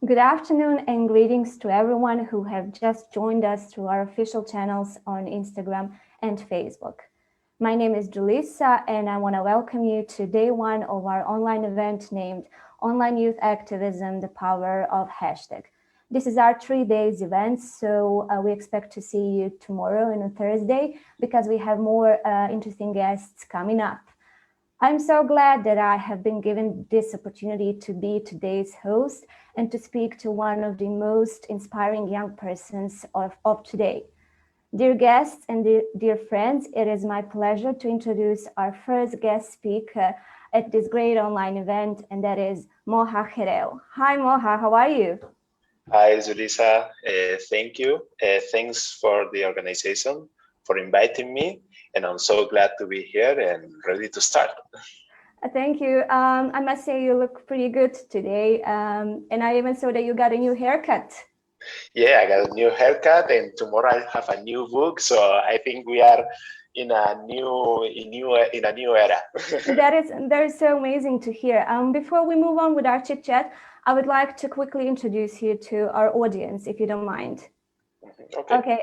Good afternoon and greetings to everyone who have just joined us through our official channels on Instagram and Facebook. My name is Julissa and I want to welcome you to day one of our online event named Online Youth Activism, the Power of Hashtag. This is our 3 days event, so we expect to see you tomorrow and on Thursday because we have more interesting guests coming up. I'm so glad that I have been given this opportunity to be today's host and to speak to one of the most inspiring young persons of today. Dear guests and dear friends, it is my pleasure to introduce our first guest speaker at this great online event, and that is Moha Hereu. Hi Moha, how are you? Hi Zulisa, thank you. Thanks for the organization, for inviting me, and I'm so glad to be here and ready to start. Thank you. I must say you look pretty good today, and I even saw that you got a new haircut. Yeah, I got a new haircut, and tomorrow I have a new book. So I think we are in a new era. That is so amazing to hear. Before we move on with our chit chat, I would like to quickly introduce you to our audience, if you don't mind. Okay.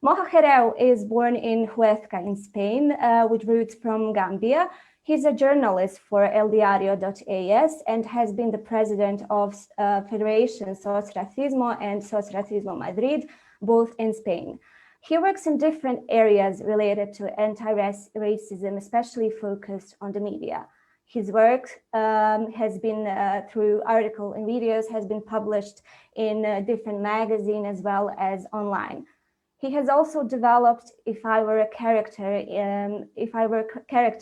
Moha Hereu is born in Huesca in Spain, with roots from Gambia. He's a journalist for eldiario.es and has been the president of Federation Sos Racismo and Sos Racismo Madrid, both in Spain. He works in different areas related to anti-racism, especially focused on the media. His work has been, through articles and videos, has been published in different magazines as well as online. He has also developed If I Were a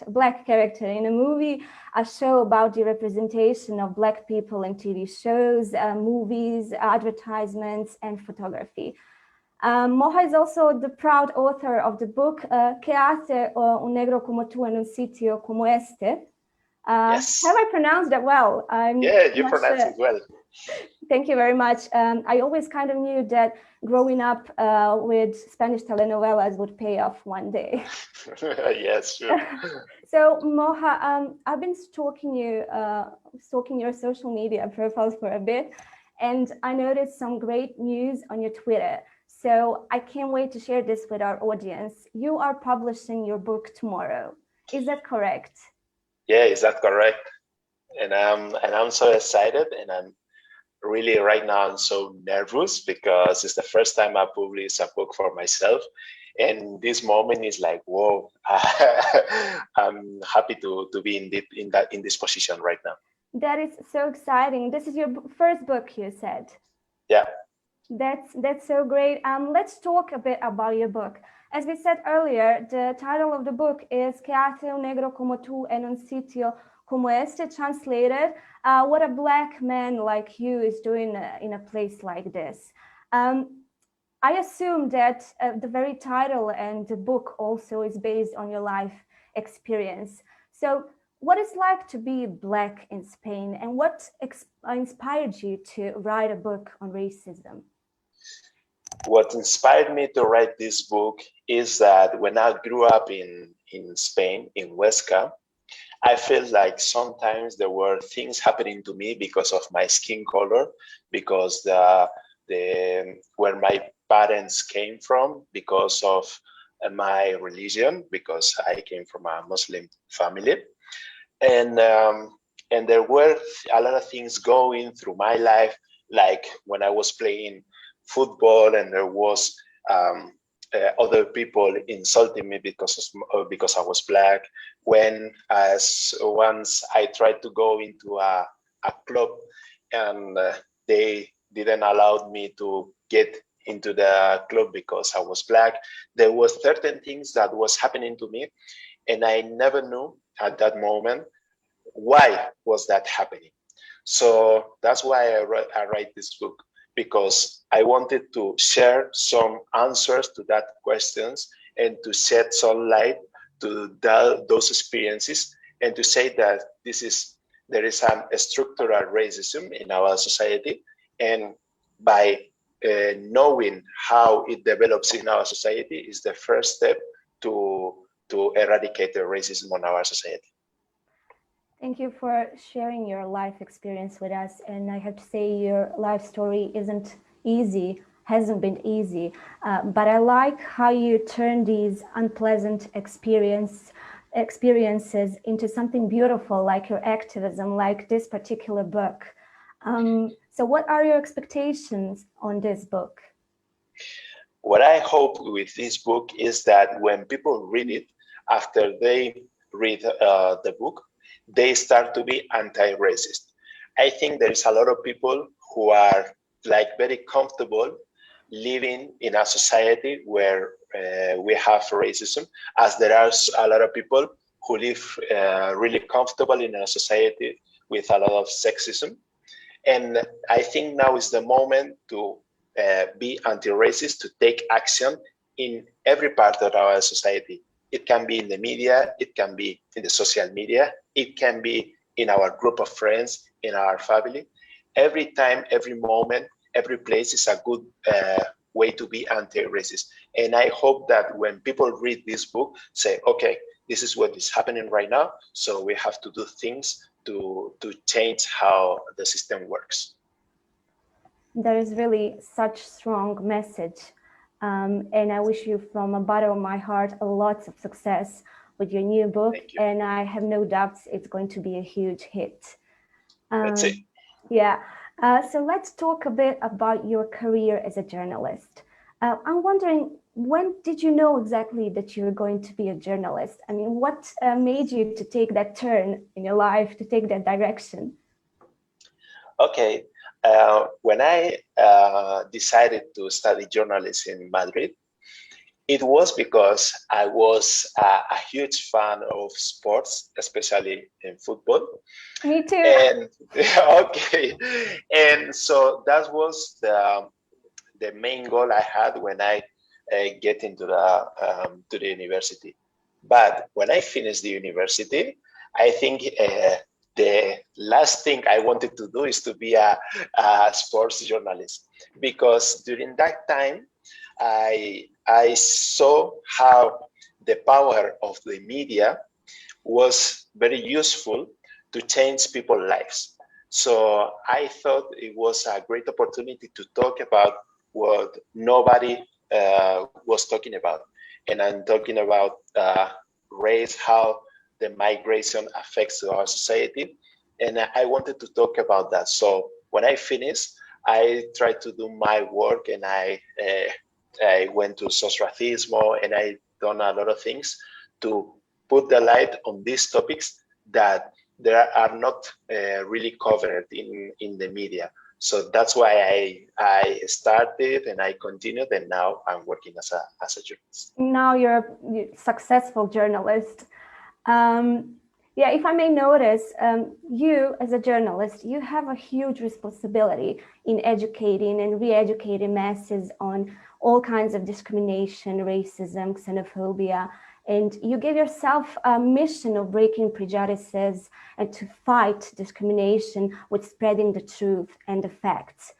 Black character in a movie, a show about the representation of Black people in TV shows, movies, advertisements, and photography. Moha is also the proud author of the book ¿Qué hace un negro como tú en un sitio como este? Yes. Have I pronounced that well? Yeah, you pronounced it well. Thank you very much. I always kind of knew that growing up with Spanish telenovelas would pay off one day. Yes, sure. So Moha, I've been stalking your social media profiles for a bit, and I noticed some great news on your Twitter. So I can't wait to share this with our audience. You are publishing your book tomorrow. Is that correct? Yeah, is that correct? And I'm so excited, and I'm really right now I'm so nervous because it's the first time I publish a book for myself, and this moment is like, whoa! I'm happy to be in this position right now. That is so exciting. This is your first book, you said. Yeah. That's so great. Let's talk a bit about your book. As we said earlier, the title of the book is ¿Qué hace un negro como tú en un sitio como este? Translated, what a Black man like you is doing in a place like this. I assume that the very title and the book also is based on your life experience. So what it's like to be Black in Spain, and what inspired you to write a book on racism? What inspired me to write this book is that when I grew up in Spain, in Huesca, I felt like sometimes there were things happening to me because of my skin color, because where my parents came from, because of my religion, because I came from a Muslim family, and there were a lot of things going through my life, like when I was playing football and there was other people insulting me because I was Black. Once I tried to go into a club and they didn't allow me to get into the club because I was Black. There were certain things that was happening to me, and I never knew at that moment why was that happening. So that's why I write this book, because I wanted to share some answers to that questions and to shed some light to those experiences, and to say that there is a structural racism in our society, and by knowing how it develops in our society is the first step to eradicate the racism in our society. Thank you for sharing your life experience with us. And I have to say, your life story isn't easy, hasn't been easy. But I like how you turn these unpleasant experiences into something beautiful, like your activism, like this particular book. So what are your expectations on this book? What I hope with this book is that when people read it, after they read the book, they start to be anti-racist. I think there is a lot of people who are like very comfortable living in a society where we have racism, as there are a lot of people who live really comfortable in a society with a lot of sexism. And I think now is the moment to be anti-racist, to take action in every part of our society. It can be in the media, it can be in the social media, it can be in our group of friends, in our family. Every time, every moment, every place is a good way to be anti-racist. And I hope that when people read this book, say, okay, this is what is happening right now, so we have to do things to change how the system works. There is really such strong message. And I wish you from the bottom of my heart lots of success with your new book. And I have no doubts it's going to be a huge hit. That's it. Yeah. So let's talk a bit about your career as a journalist. I'm wondering, when did you know exactly that you were going to be a journalist? I mean, what made you to take that turn in your life, to take that direction? Okay. When I decided to study journalism in Madrid, it was because I was a huge fan of sports, especially in football. Me too. And okay, and so that was the main goal I had when I get into to the university. But when I finished the university, I think the last thing I wanted to do is to be a sports journalist, because during that time, I saw how the power of the media was very useful to change people's lives. So I thought it was a great opportunity to talk about what nobody was talking about. And I'm talking about race, how the migration affects our society. And I wanted to talk about that. So when I finished, I tried to do my work, and I went to Racismo, and I done a lot of things to put the light on these topics that there are not really covered in the media. So that's why I started, and I continued, and now I'm working as a journalist. Now you're a successful journalist. Yeah, if I may notice, you as a journalist, you have a huge responsibility in educating and re-educating masses on all kinds of discrimination, racism, xenophobia, and you give yourself a mission of breaking prejudices and to fight discrimination with spreading the truth and the facts.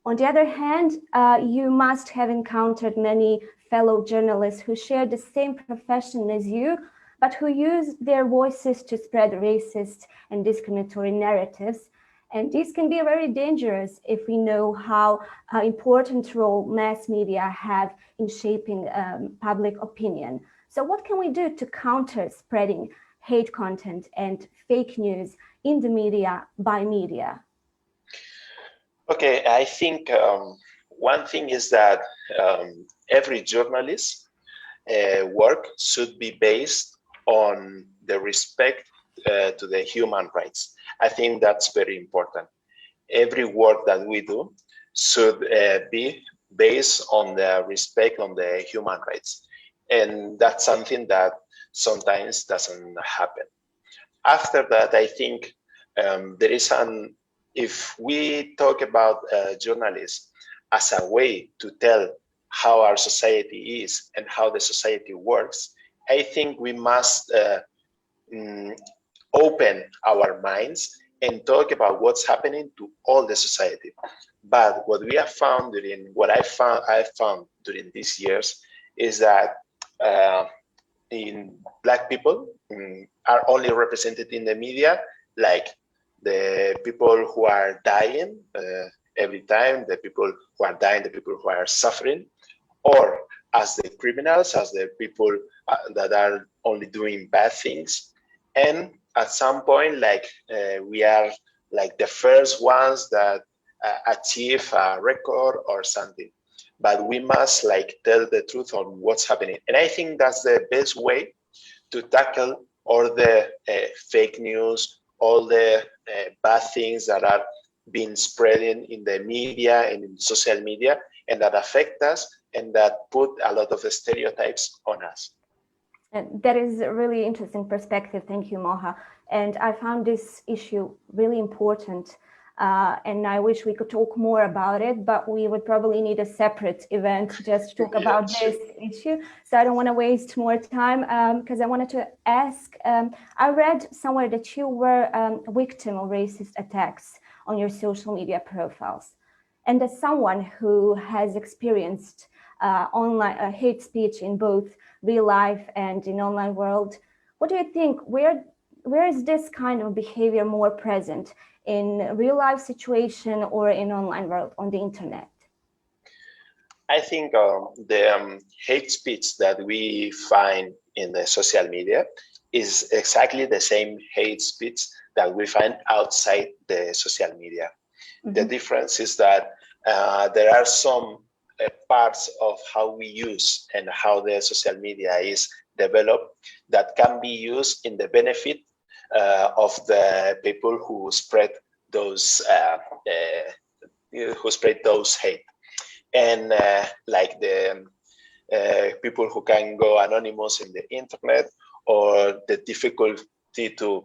On the other hand, you must have encountered many fellow journalists who share the same profession as you, but who use their voices to spread racist and discriminatory narratives. And this can be very dangerous if we know how important role mass media have in shaping public opinion. So what can we do to counter spreading hate content and fake news in the media by media? Okay, I think one thing is that every journalist work should be based on the respect to the human rights. I think that's very important. Every work that we do should be based on the respect on the human rights. And that's something that sometimes doesn't happen. After that, I think there is if we talk about journalists as a way to tell how our society is and how the society works, I think we must open our minds and talk about what's happening to all the society. But what we have found I found during these years is that in Black people are only represented in the media like the people who are dying every time, the people who are dying, the people who are suffering, or as the criminals, as the people that are only doing bad things. And at some point, like we are like the first ones that achieve a record or something. But we must like tell the truth on what's happening. And I think that's the best way to tackle all the fake news, all the bad things that are being spreading in the media and in social media, and that affect us and that put a lot of stereotypes on us. And that is a really interesting perspective. Thank you, Moha. And I found this issue really important. And I wish we could talk more about it, but we would probably need a separate event just to talk about this issue. So I don't want to waste more time because I wanted to ask, I read somewhere that you were a victim of racist attacks on your social media profiles. And as someone who has experienced online hate speech in both real life and in online world, what do you think, where is this kind of behavior more present, in real life situation or in online world, on the internet? I think the hate speech that we find in the social media is exactly the same hate speech that we find outside the social media. Mm-hmm. The difference is that there are some parts of how we use and how the social media is developed that can be used in the benefit of the people who spread those hate, and like the people who can go anonymous in the internet, or the difficulty to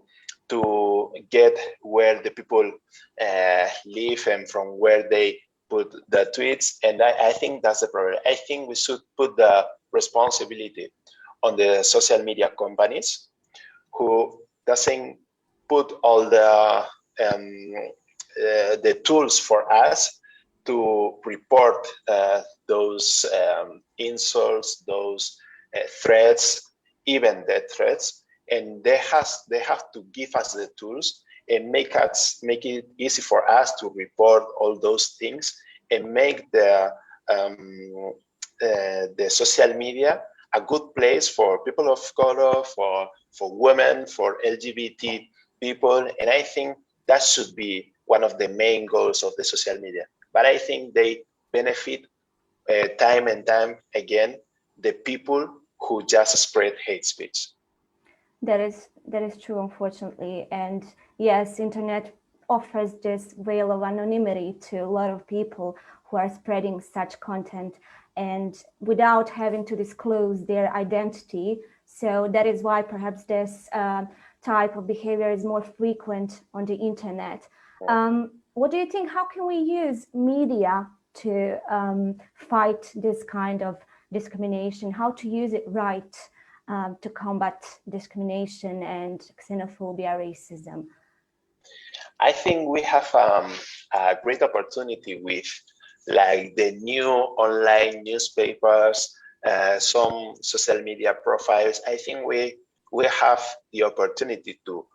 get where the people live and from where they put the tweets. And I think that's the problem. I think we should put the responsibility on the social media companies, who doesn't put all the tools for us to report those insults, those threats, even death threats, and they have to give us the tools and make it easy for us to report all those things, and make the social media a good place for people of color, for women, for LGBT people. And I think that should be one of the main goals of the social media. But I think they benefit time and time again the people who just spread hate speech. That is true, unfortunately. And yes, internet offers this veil of anonymity to a lot of people who are spreading such content, and without having to disclose their identity. So that is why perhaps this type of behavior is more frequent on the internet. What do you think? How can we use media to fight this kind of discrimination? How to use it right to combat discrimination and xenophobia, racism? I think we have a great opportunity with like the new online newspapers, some social media profiles. I think we have the opportunity to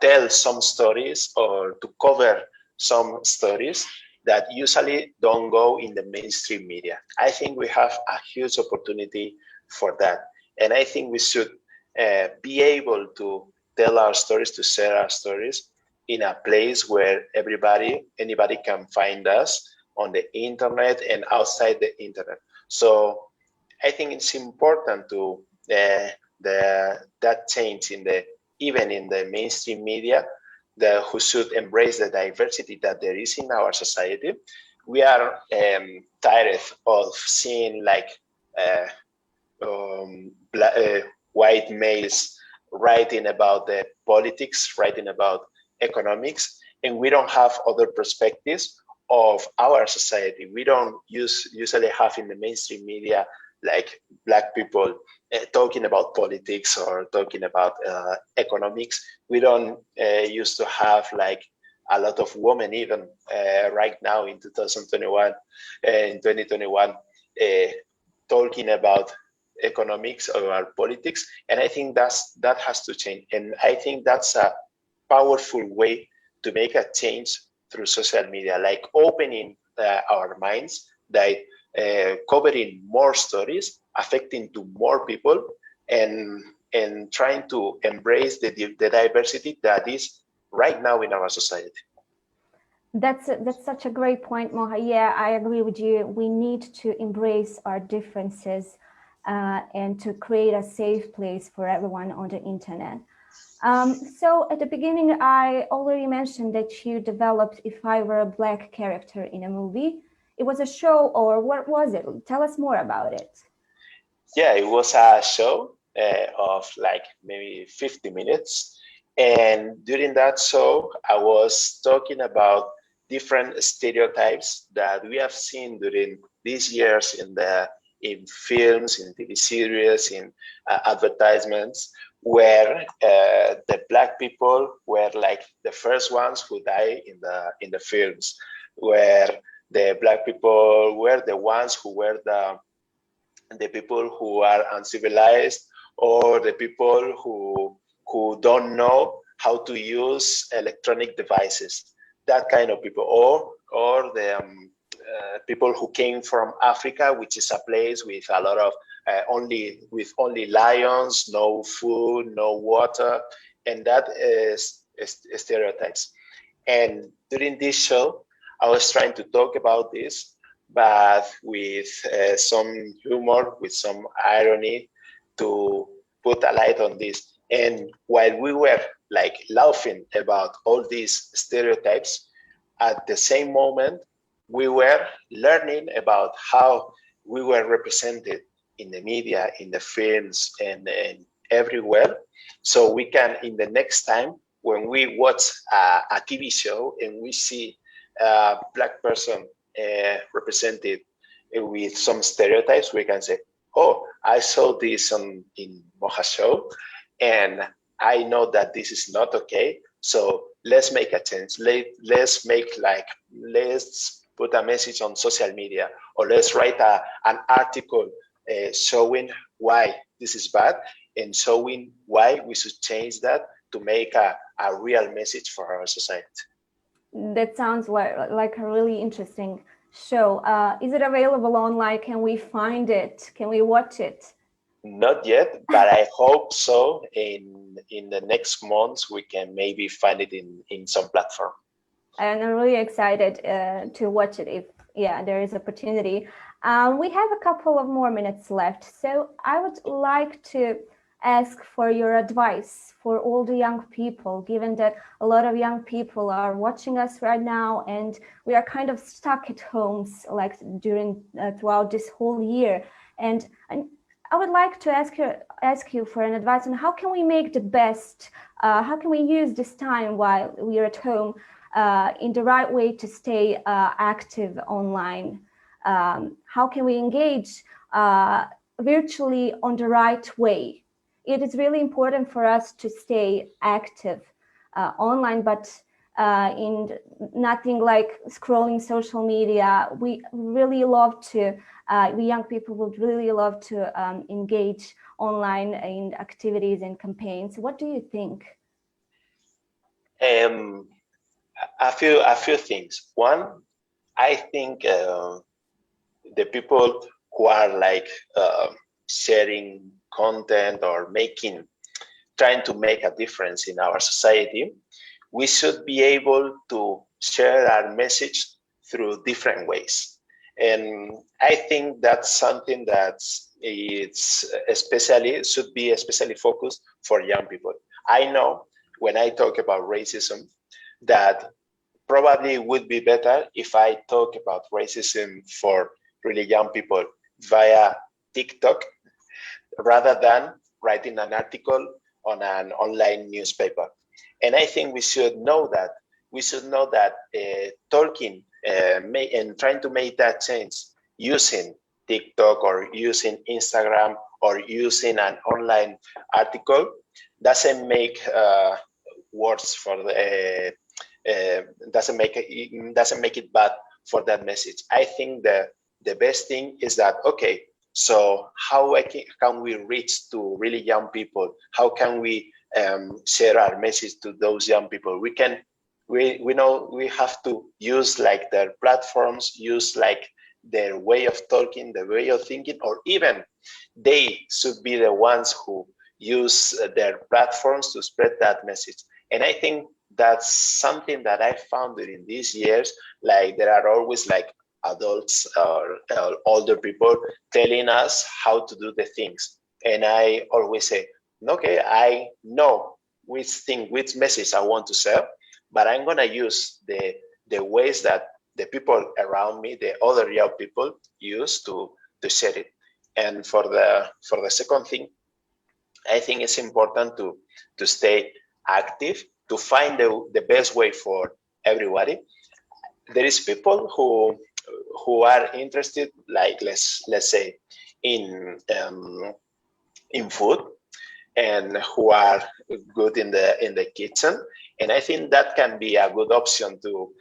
tell some stories, or to cover some stories that usually don't go in the mainstream media. I think we have a huge opportunity for that. And I think we should be able to tell our stories, to share our stories in a place where anybody can find us on the internet and outside the internet. So I think it's important to that change even in the mainstream media, who should embrace the diversity that there is in our society. We are tired of seeing like white males writing about the politics, writing about economics, and we don't have other perspectives of our society. We don't usually have in the mainstream media like Black people talking about politics or talking about economics. We don't used to have like a lot of women even right now in 2021 talking about economics or politics. And I think that has to change. And I think that's a powerful way to make a change through social media, like opening our minds, like covering more stories, affecting to more people, and trying to embrace the diversity that is right now in our society. That's such a great point, Moha. Yeah, I agree with you. We need to embrace our differences and to create a safe place for everyone on the internet. So at the beginning, I already mentioned that you developed If I Were a Black Character in a movie. It was a show, or what was it? Tell us more about it. Yeah, it was a show of like maybe 50 minutes. And during that show, I was talking about different stereotypes that we have seen during these years in films, in TV series, in advertisements, where the Black people were like the first ones who die in the films, where the Black people were the ones who were the people who are uncivilized, or the people who don't know how to use electronic devices, that kind of people, or the people who came from Africa, which is a place with a lot of only lions, no food, no water, and that is stereotypes. And during this show, I was trying to talk about this, but with some humor, with some irony, to put a light on this. And while we were like laughing about all these stereotypes, at the same moment, we were learning about how we were represented in the media, in the films, and everywhere. So we can, in the next time, when we watch a TV show and we see a Black person represented with some stereotypes, we can say, oh, I saw this in Moja's show, and I know that this is not okay. So let's make a change. Let's put a message on social media, or let's write an article showing why this is bad and showing why we should change that to make a real message for our society. That sounds like a really interesting show. Is it available online? Can we find it? Can we watch it? Not yet, but I hope so. In the next months, we can maybe find it in some platform. And I'm really excited to watch it if there is opportunity. We have a couple of more minutes left, so I would like to ask for your advice for all the young people, given that a lot of young people are watching us right now and we are kind of stuck at homes like throughout this whole year. And I would like to ask you for an advice on how can we make the best, how can we use this time while we are at home in the right way to stay active online? How can we engage virtually on the right way? It is really important for us to stay active online, but in nothing like scrolling social media. We really love to, we young people would really love to engage online in activities and campaigns. What do you think? A few things. One, I think the people who are like sharing content or trying to make a difference in our society, we should be able to share our message through different ways. And I think that's something that should be especially focused for young people. I know when I talk about racism that probably would be better if I talk about racism for really young people via TikTok rather than writing an article on an online newspaper. And I think we should know that. We should know that talking and trying to make that change using TikTok or using Instagram or using an online article doesn't make worse for the doesn't make it bad for that message. I think the best thing is that, okay, so how can we reach to really young people? How can we share our message to those young people. We know we have to use like their platforms, use like their way of talking, the way of thinking, or even they should be the ones who use their platforms to spread that message. And I think that's something that I found during these years. Like there are always like adults or older people telling us how to do the things. And I always say, okay, I know which message I want to share, but I'm gonna use the ways that the people around me, the other young people, use to share it. And for the second thing, I think it's important to stay active, to find the best way for everybody. There is people who are interested, like let's say in food, and who are good in the kitchen. And I think that can be a good option to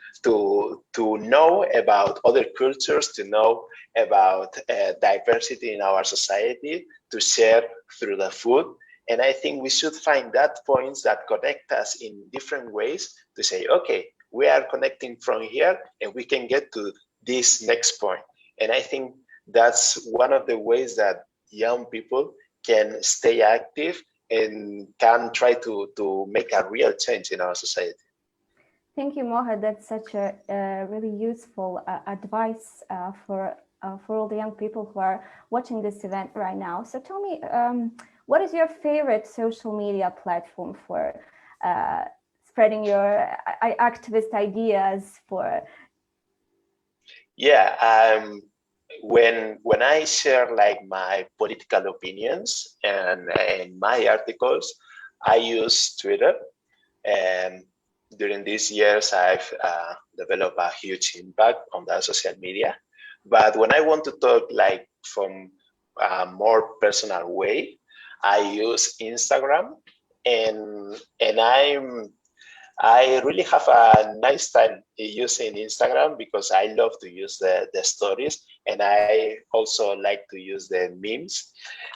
know about other cultures, to know about diversity in our society, to share through the food. And I think we should find that points that connect us in different ways to say, okay, we are connecting from here and we can get to this next point. And I think that's one of the ways that young people can stay active and can try to make a real change in our society. Thank you, Moha. That's such a really useful advice for all the young people who are watching this event right now. So tell me, what is your favorite social media platform for spreading your activist ideas for? Yeah, when I share like my political opinions and my articles, I use Twitter. And during these years, I've developed a huge impact on that social media. But when I want to talk like from a more personal way, I use Instagram, and I really have a nice time using Instagram because I love to use the stories, and I also like to use the memes,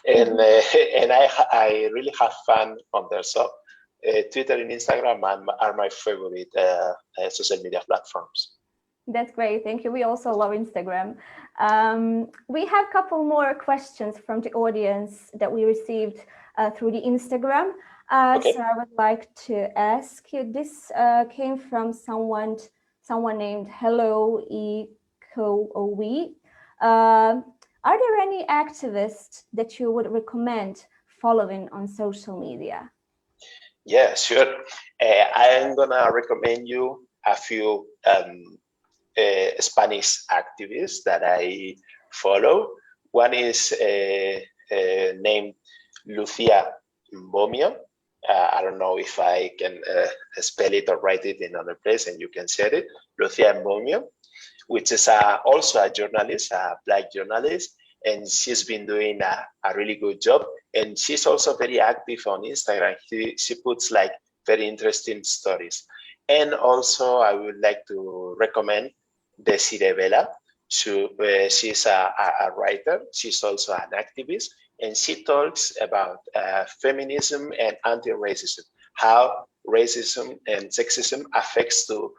and and I really have fun on there. So Twitter and Instagram are my favorite social media platforms. That's great. Thank you. We also love Instagram. We have a couple more questions from the audience that we received through the Instagram. Okay. So I would like to ask you, this came from someone named Hello Ekowe. Are there any activists that you would recommend following on social media? Yeah, sure. I'm gonna recommend you a few Spanish activists that I follow. One is named Lucia Mbomio. I don't know if I can spell it or write it in another place and you can share it. Lucia Mbomio, which is also a journalist, a Black journalist, and she's been doing a really good job. And she's also very active on Instagram. She puts like very interesting stories. And also I would like to recommend Desiree Vela. She's a writer. She's also an activist. And she talks about feminism and anti-racism, how racism and sexism affects to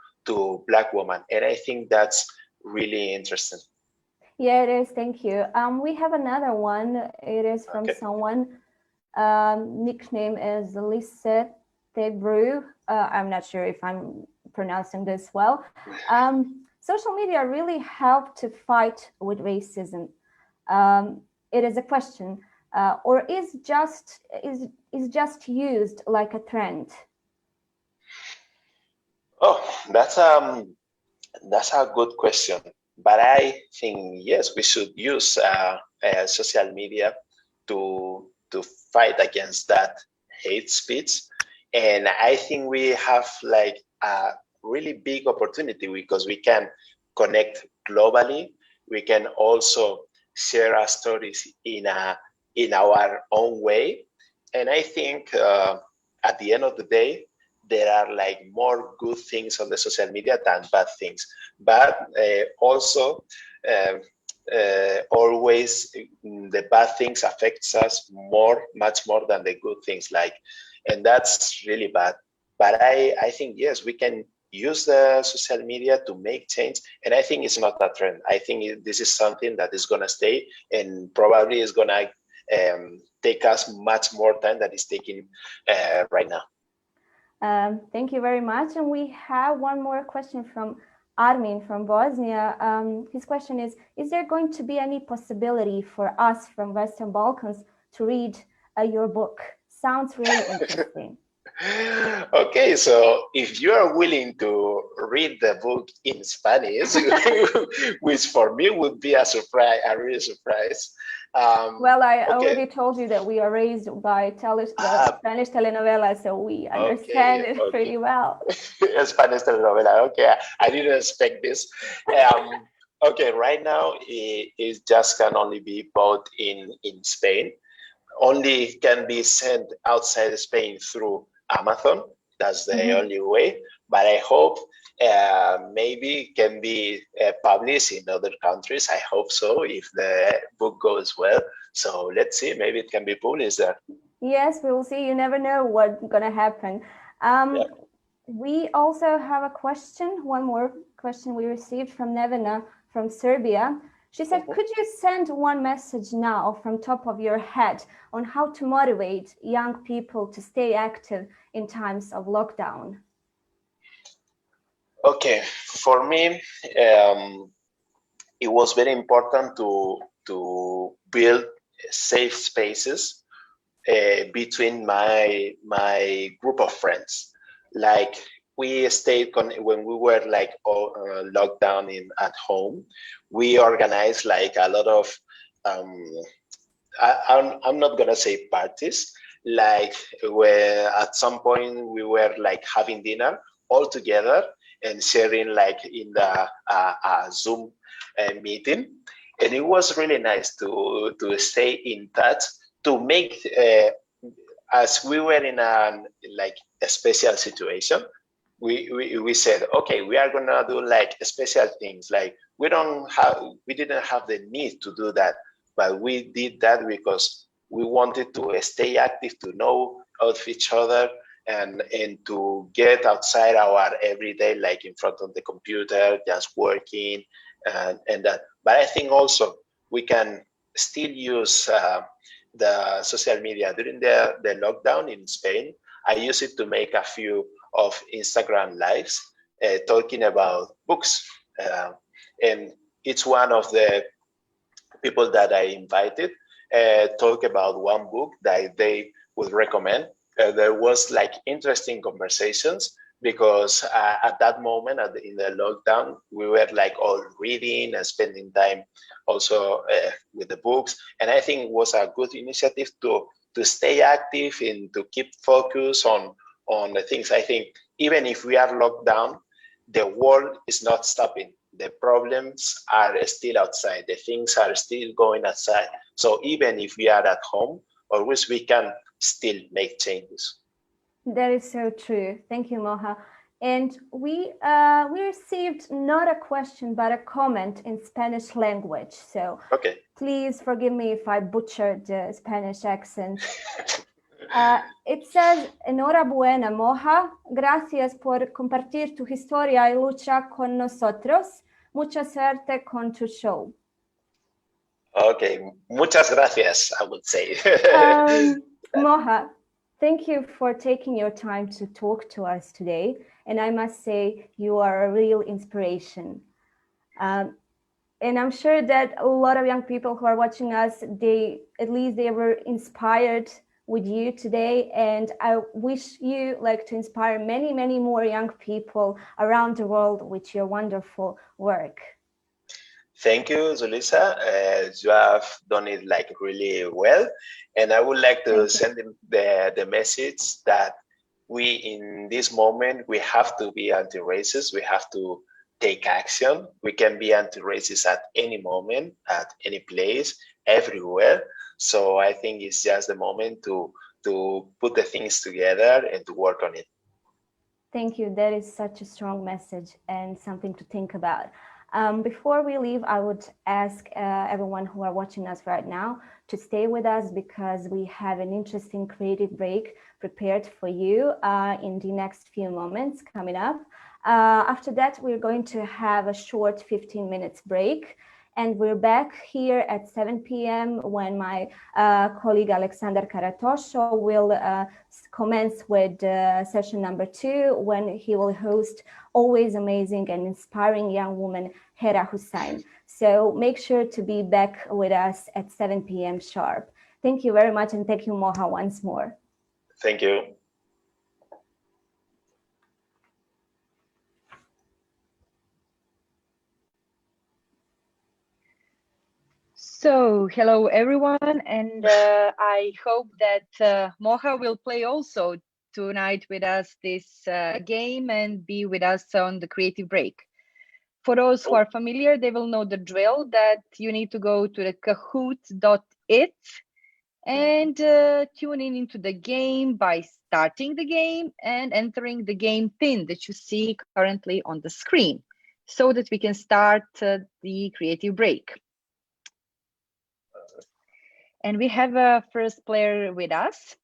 Black women. And I think that's really interesting. Yeah, it is. Thank you. We have another one. It is from someone, nickname is Lisette Bru. I'm not sure if I'm pronouncing this well. Social media really help to fight with racism. It is a question, or is just used like a trend? Oh, that's a good question. But I think yes, we should use social media to fight against that hate speech. And I think we have like a really big opportunity because we can connect globally. We can also share our stories in our own way. And I think at the end of the day, there are like more good things on the social media than bad things. But also, always the bad things affects us much more than the good things. Like and that's really bad. But I think, yes, we can use the social media to make change, and I think it's not a trend. I think this is something that is going to stay, and probably is going to take us much more time than it's taking right now. Thank you very much. And we have one more question from Armin from Bosnia. His question is there going to be any possibility for us from Western Balkans to read your book? Sounds really interesting. Okay, so if you are willing to read the book in Spanish, which for me would be a surprise, a real surprise. Well, I already told you that we are raised by Spanish telenovelas, so we understand it pretty well. Spanish telenovela, okay. I didn't expect this. Okay, right now it just can only be bought in Spain. Only can be sent outside Spain through Amazon. That's the only way. But I hope maybe can be published in other countries. I hope so, if the book goes well. So let's see, maybe it can be published there. Yes, we will see. You never know what's going to happen. We also have a question, one more question we received from Nevena from Serbia. She said, could you send one message now from top of your head on how to motivate young people to stay active in times of lockdown? Okay, for me, it was very important to build safe spaces between my group of friends. Like we stayed when we were like locked down at home. We organized like a lot of I'm not gonna say parties. Like where at some point we were like having dinner all together and sharing like in the Zoom meeting, and it was really nice to stay in touch, to make as we were in a special situation. We said, okay, we are gonna do like special things. Like we didn't have the need to do that, but we did that because we wanted to stay active, to know of each other, and to get outside our everyday, like in front of the computer, just working and that. But I think also we can still use the social media. During the lockdown in Spain, I used it to make a few of Instagram lives talking about books. And each one of the people that I invited talk about one book that they would recommend. There was like interesting conversations because at that moment in the lockdown, we were like all reading and spending time also with the books. And I think it was a good initiative to stay active and to keep focus on the things. I think even if we are locked down, the world is not stopping. The problems are still outside. The things are still going outside. So even if we are at home, always we can still make changes. That is so true. Thank you, Moha. And we received not a question, but a comment in Spanish language. So please forgive me if I butchered the Spanish accent. It says, enhorabuena, Moha. Gracias por compartir tu historia y lucha con nosotros. Mucha suerte con tu show. Okay, muchas gracias, I would say. Moha, thank you for taking your time to talk to us today. And I must say, you are a real inspiration. And I'm sure that a lot of young people who are watching us, they were inspired with you today. And I wish you to inspire many, many more young people around the world with your wonderful work. Thank you, Zulisa. You have done it really well. And I would like to send the message that we, in this moment, we have to be anti-racist. We have to take action. We can be anti-racist at any moment, at any place, everywhere. So I think it's just the moment to put the things together and to work on it. Thank you. That is such a strong message and something to think about. Before we leave, I would ask everyone who are watching us right now to stay with us because we have an interesting creative break prepared for you in the next few moments coming up. After that, we're going to have a short 15 minutes break. And we're back here at 7 p.m. when my colleague Alexander Karatosho will commence with session number 2, when he will host always amazing and inspiring young woman Hera Hussain. So make sure to be back with us at 7 p.m. sharp. Thank you very much, and thank you, Moha, once more. Thank you. So, hello everyone, and I hope that Moha will play also tonight with us this game and be with us on the creative break. For those who are familiar, they will know the drill that you need to go to the kahoot.it and tune in into the game by starting the game and entering the game pin that you see currently on the screen so that we can start the creative break. And we have a first player with us.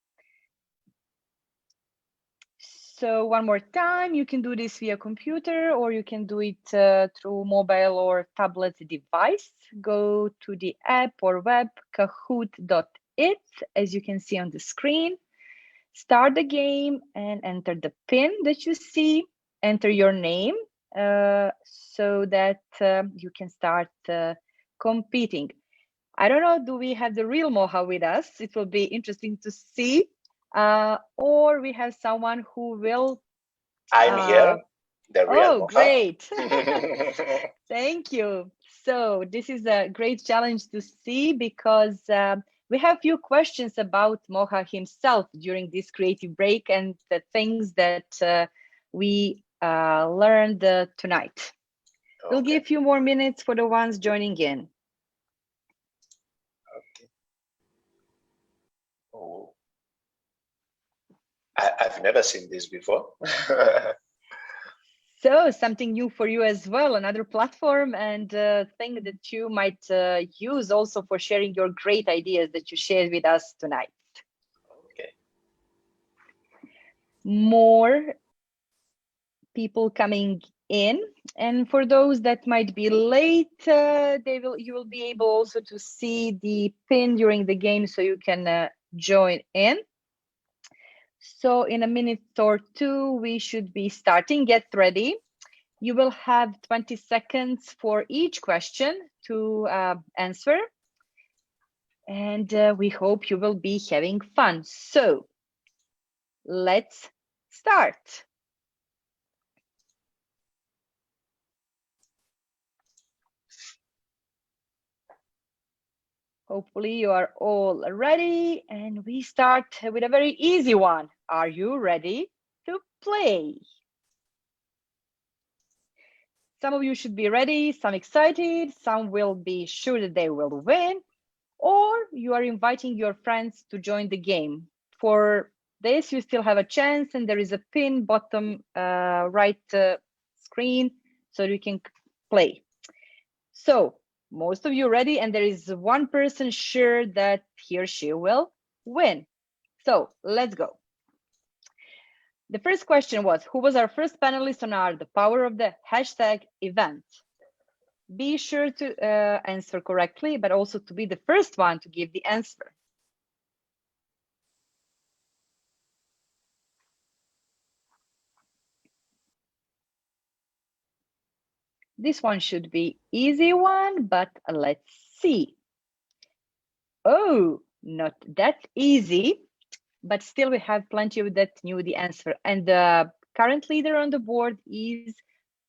So one more time, you can do this via computer or you can do it through mobile or tablet device. Go to the app or web kahoot.it, as you can see on the screen. Start the game and enter the pin that you see. Enter your name so that you can start competing. I don't know, do we have the real Moha with us? It will be interesting to see. Or we have someone who will... I'm here, the real Moha. Great. Thank you. So this is a great challenge to see because we have few questions about Moha himself during this creative break and the things that we learned tonight. Okay. We'll give a few more minutes for the ones joining in. Oh, I've never seen this before. So something new for you as well, another platform and thing that you might use also for sharing your great ideas that you shared with us tonight. Okay. More people coming in, and for those that might be late, you will be able also to see the pin during the game so you can join in. So in a minute or two, we should be starting. Get ready. You will have 20 seconds for each question to answer. And we hope you will be having fun. So let's start. Hopefully you are all ready, and we start with a very easy one. Are you ready to play? Some of you should be ready, some excited, some will be sure that they will win, or you are inviting your friends to join the game. For this, you still have a chance, and there is a pin bottom right screen so you can play. So most of you ready, and there is one person sure that he or she will win. So let's go. The first question was, who was our first panelist on our The Power of the Hashtag event? Be sure to answer correctly, but also to be the first one to give the answer. This one should be easy one, but let's see. Oh, not that easy, but still we have plenty of that knew the answer. And the current leader on the board is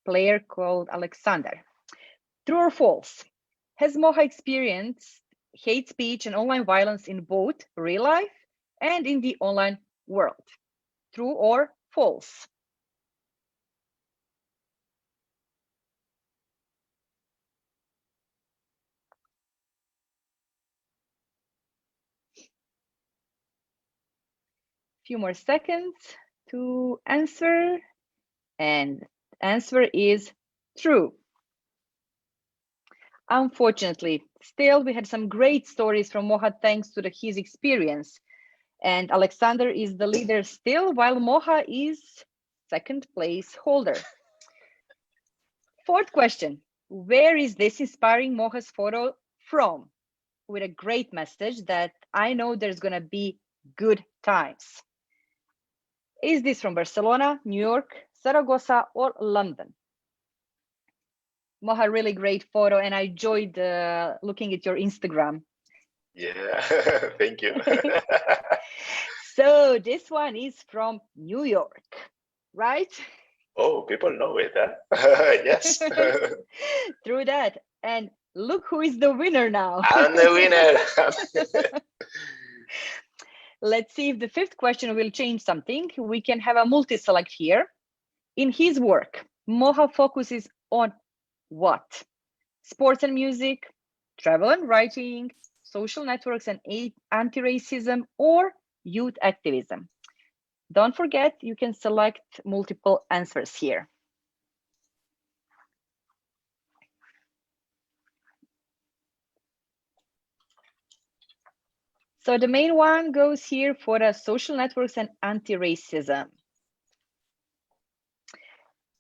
player called Alexander. True or false? Has Moha experienced hate speech and online violence in both real life and in the online world? True or false? Few more seconds to answer, and answer is true. unfortunately. Still, we had some great stories from Moha thanks to his experience. And Alexander is the leader still, while Moha is second place holder. Fourth question, where is this inspiring Moha's photo from? With a great message that I know there's going to be good times. Is this from Barcelona, New York, Zaragoza, or London? Moha, really great photo, and I enjoyed looking at your Instagram. Yeah, thank you. So this one is from New York, right? Oh, people know it, huh? Yes. True that. And look who is the winner now. I'm the winner. Let's see if the fifth question will change something. We can have a multi-select here. In his work, Moha focuses on what? Sports and music, travel and writing, social networks and anti-racism, or youth activism? Don't forget, you can select multiple answers here. So the main one goes here for the social networks and anti-racism.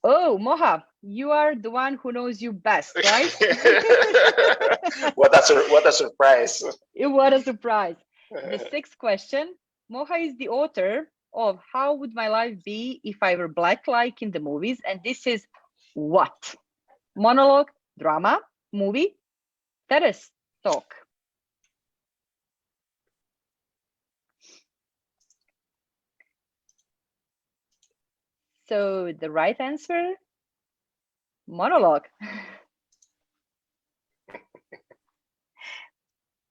Oh, Moha, you are the one who knows you best, right? What a surprise. What a surprise. The sixth question, Moha is the author of How Would My Life Be If I Were Black, like in the movies, and this is what? Monologue, drama, movie, TED Talk. So the right answer, monologue.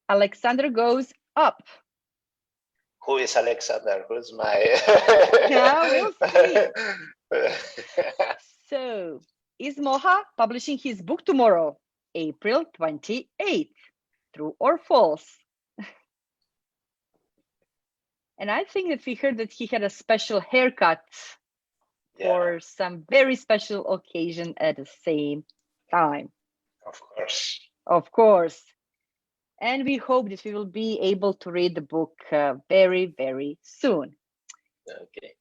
Alexander goes up. Who is Alexander? Who's my... Yeah, we'll see. So, is Moha publishing his book tomorrow, April 28th? True or false? And I think that we heard that he had a special haircut for some very special occasion at the same time. Of course. Of course. And we hope that we will be able to read the book very, very soon. Okay.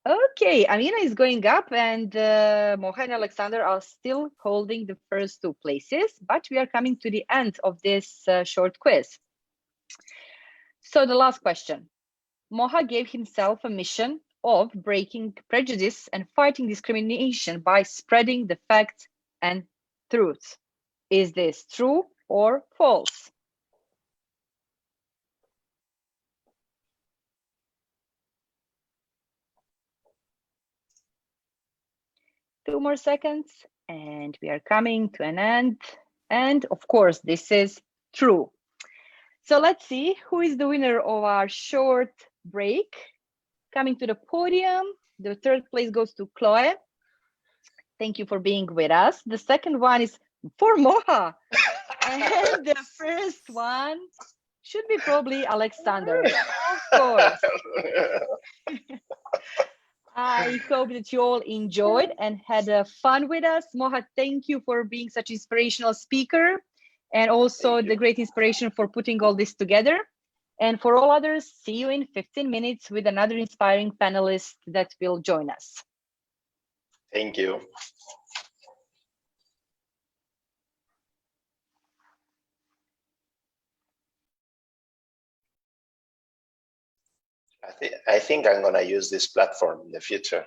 Okay, Amina is going up and Moha and Alexander are still holding the first two places, but we are coming to the end of this short quiz. So the last question. Moha gave himself a mission of breaking prejudice and fighting discrimination by spreading the facts and truth. Is this true or false? Two more seconds and we are coming to an end. And of course, this is true. So let's see who is the winner of our short break. Coming to the podium, the third place goes to Chloe. Thank you for being with us. The second one is for Moha. And the first one should be probably Alexander, of course. I hope that you all enjoyed and had fun with us. Moha, thank you for being such an inspirational speaker and also the great inspiration for putting all this together. And for all others, see you in 15 minutes with another inspiring panelist that will join us. Thank you. I think I'm going to use this platform in the future.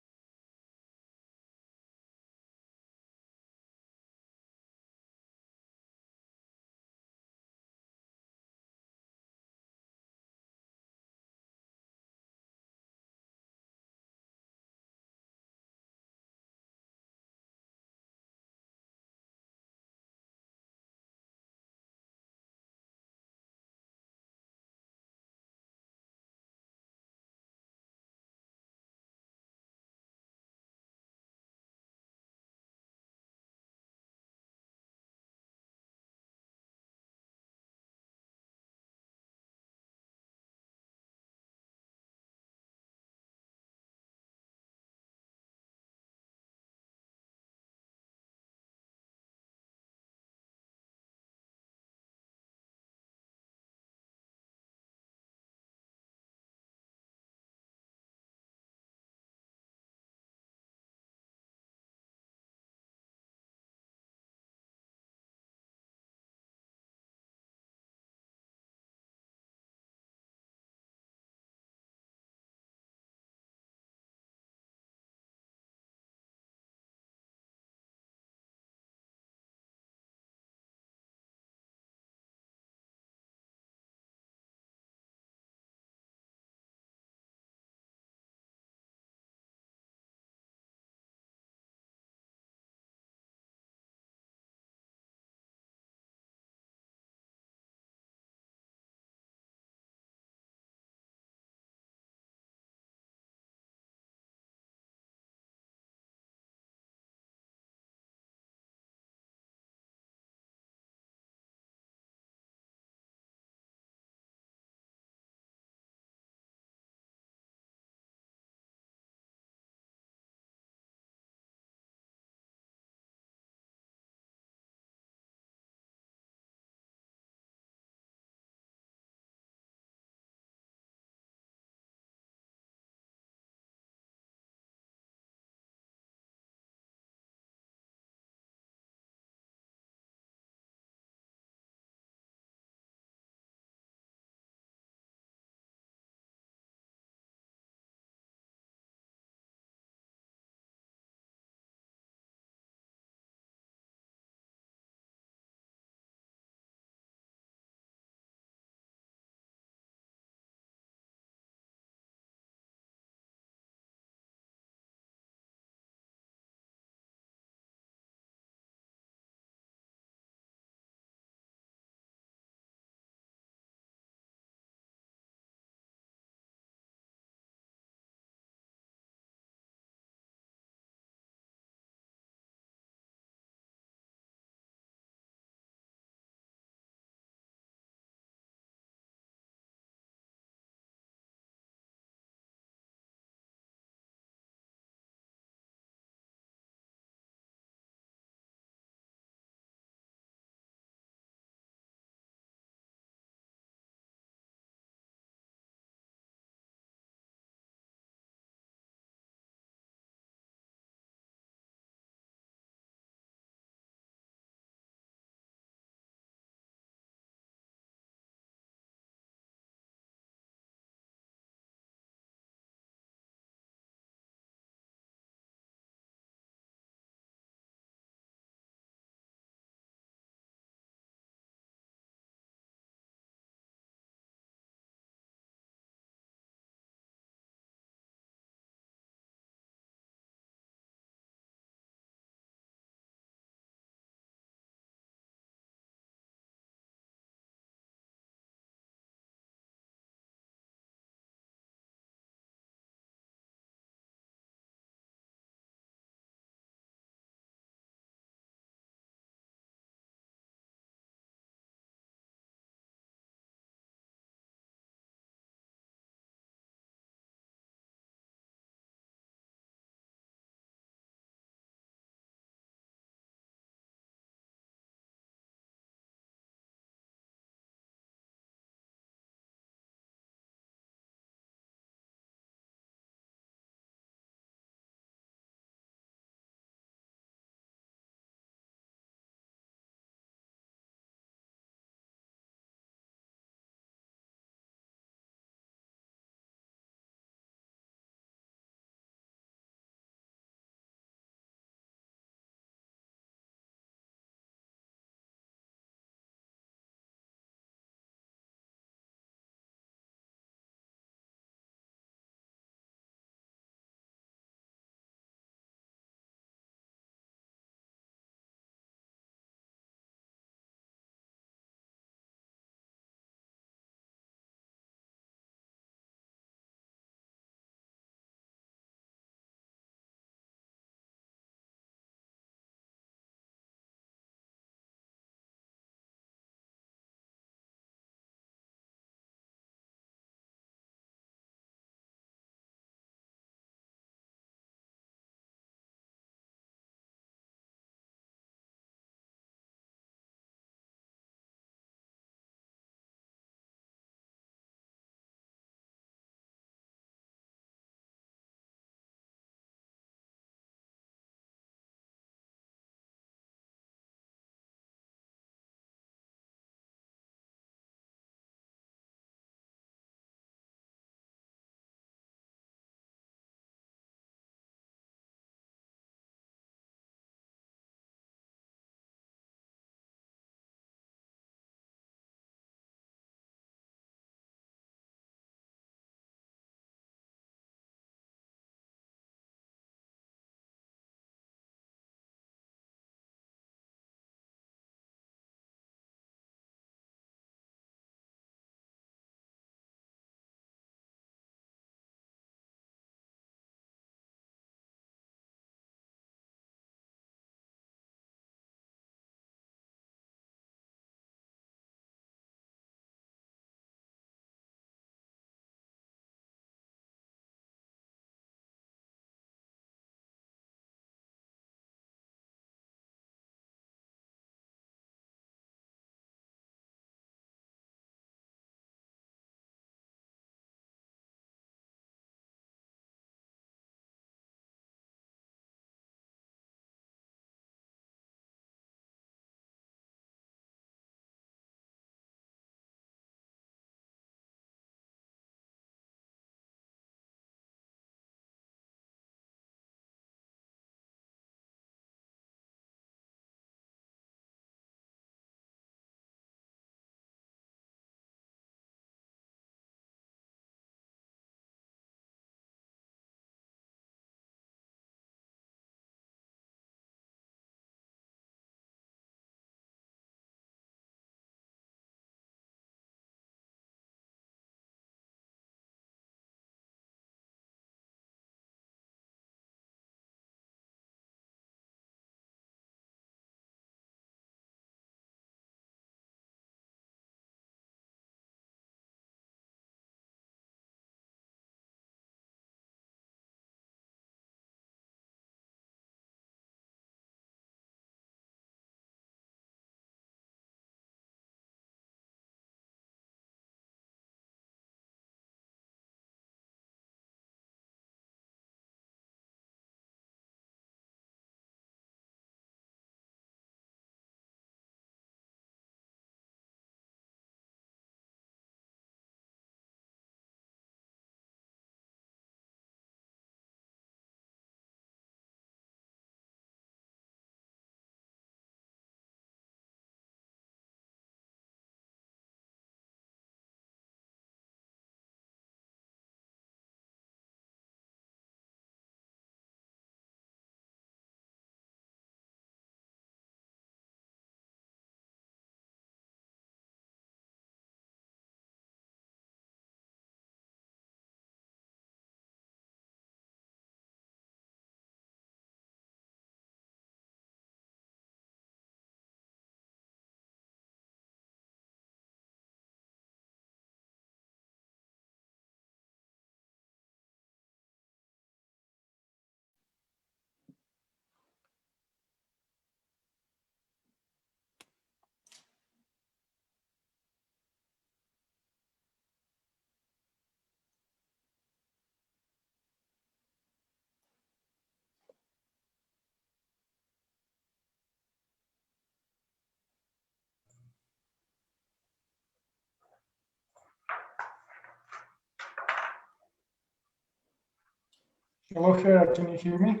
Hello, Hera, can you hear me?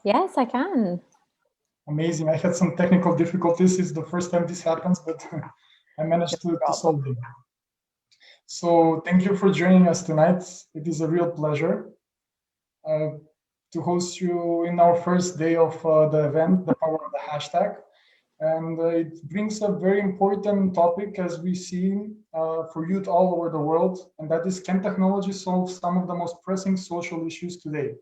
Yes, I can. Amazing. I had some technical difficulties. It's the first time this happens, but I managed to solve them. So thank you for joining us tonight. It is a real pleasure to host you in our first day of the event, The Power of the Hashtag. And it brings a very important topic, as we see, for youth all over the world, and that is, can technology solve some of the most pressing social issues today?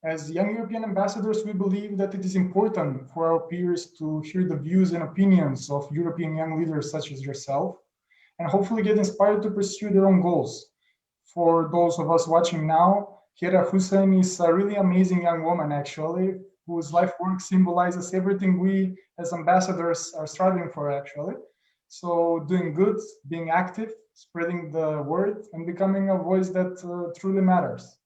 As young European ambassadors, we believe that it is important for our peers to hear the views and opinions of European young leaders such as yourself, and hopefully get inspired to pursue their own goals. For those of us watching now, Hera Hussein is a really amazing young woman, actually, whose life work symbolizes everything we as ambassadors are striving for, actually. So doing good, being active, spreading the word, and becoming a voice that truly matters.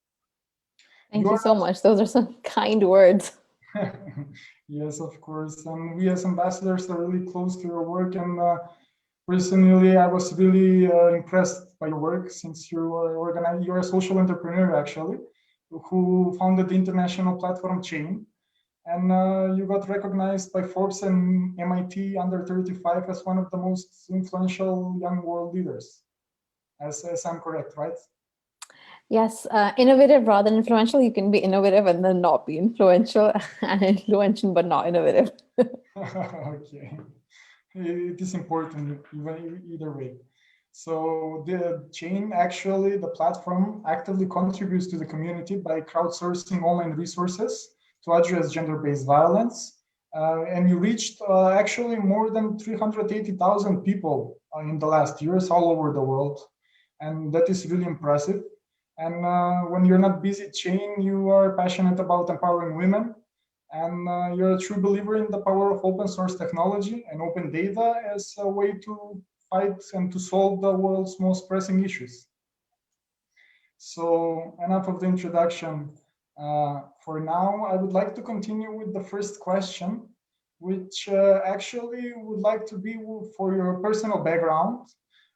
Thank you so much. Those are some kind words. Yes, of course. And we as ambassadors are really close to your work. And personally, I was really impressed by your work, since you're a social entrepreneur, actually, who founded the international platform Chain. And you got recognized by Forbes and MIT Under 35 as one of the most influential young world leaders, as I'm correct, right? Yes, innovative rather than influential. You can be innovative and then not be influential, and influential but not innovative. Okay, it is important either way. So the Chain, actually, the platform actively contributes to the community by crowdsourcing online resources to address gender-based violence. And you reached actually more than 380,000 people in the last years all over the world. And that is really impressive. And when you're not busy Chain, you are passionate about empowering women. And you're a true believer in the power of open source technology and open data as a way to fight and to solve the world's most pressing issues. So enough of the introduction. For now, I would like to continue with the first question, which actually would like to be for your personal background.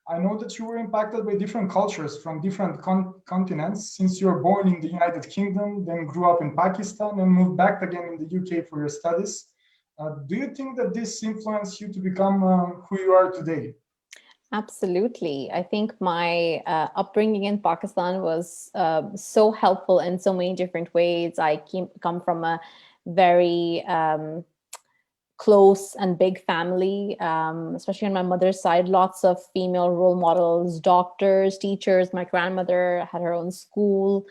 I know that you were impacted by different cultures from different continents, since you were born in the United Kingdom, then grew up in Pakistan and moved back again in the UK for your studies. Do you think that this influenced you to become who you are today? Absolutely. I think my upbringing in Pakistan was so helpful in so many different ways. I come from a very close and big family, especially on my mother's side, lots of female role models, doctors, teachers. My grandmother had her own school,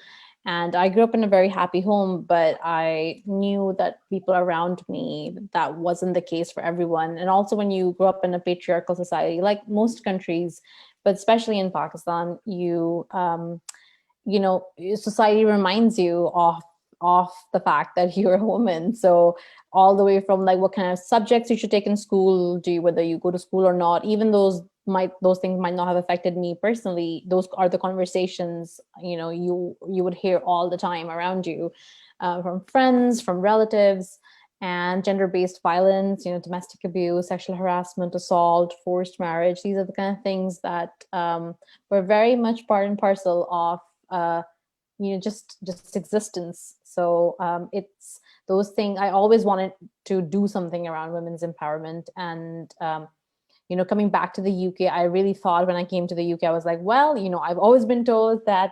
and I grew up in a very happy home, but I knew that people around me, that wasn't the case for everyone. And also when you grow up in a patriarchal society, like most countries, but especially in Pakistan, you know, society reminds you of the fact that you're a woman. So all the way from like what kind of subjects you should take in school, whether you go to school or not, even those things might not have affected me personally. Those are the conversations, you know, you would hear all the time around you, from friends, from relatives. And gender-based violence, you know, domestic abuse, sexual harassment, assault, forced marriage, these are the kind of things that were very much part and parcel of you know, just existence. So it's those things. I always wanted to do something around women's empowerment. And you know, coming back to the UK, I really thought when I came to the UK, I was like, well, you know, I've always been told that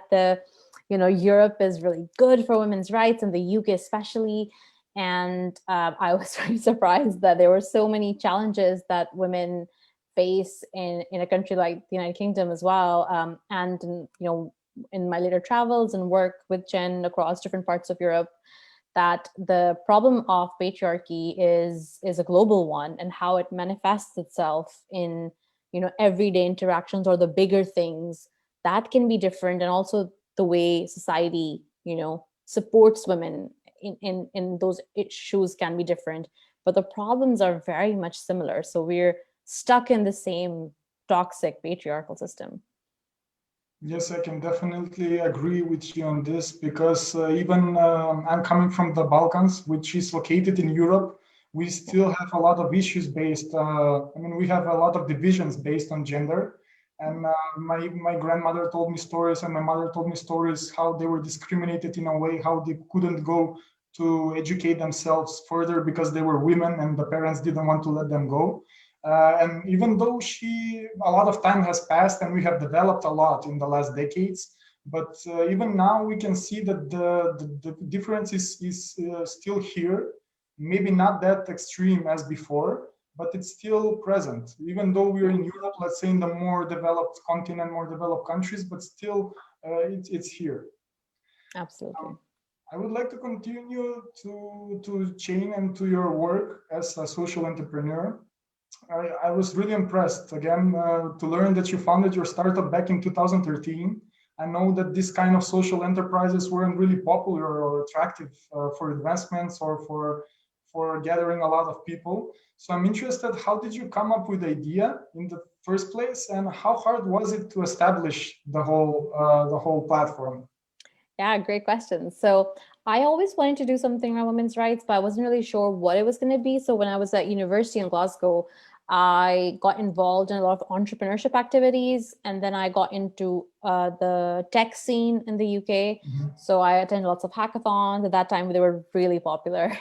you know, Europe is really good for women's rights, and the UK especially. And I was very surprised that there were so many challenges that women face in a country like the United Kingdom as well. And you know, in my later travels and work with Jen across different parts of Europe, that the problem of patriarchy is a global one, and how it manifests itself in, you know, everyday interactions or the bigger things that can be different, and also the way society, you know, supports women in those issues can be different, but the problems are very much similar. So we're stuck in the same toxic patriarchal system. Yes, I can definitely agree with you on this, because even I'm coming from the Balkans, which is located in Europe. We still have a lot of issues based, I mean, we have a lot of divisions based on gender. And my grandmother told me stories, and my mother told me stories how they were discriminated in a way, how they couldn't go to educate themselves further because they were women and the parents didn't want to let them go. And even though a lot of time has passed and we have developed a lot in the last decades, but even now we can see that the difference is still here, maybe not that extreme as before, but it's still present. Even though we're in Europe, let's say in the more developed continent, more developed countries, but still it's here. Absolutely. I would like to continue to Jane and to your work as a social entrepreneur. I was really impressed again to learn that you founded your startup back in 2013. I know that this kind of social enterprises weren't really popular or attractive for investments or for gathering a lot of people. So I'm interested, how did you come up with the idea in the first place, and how hard was it to establish the whole platform? Yeah, great question. So I always wanted to do something around women's rights, but I wasn't really sure what it was going to be. So when I was at university in Glasgow, I got involved in a lot of entrepreneurship activities, and then I got into the tech scene in the UK. So I attended lots of hackathons. At that time, they were really popular,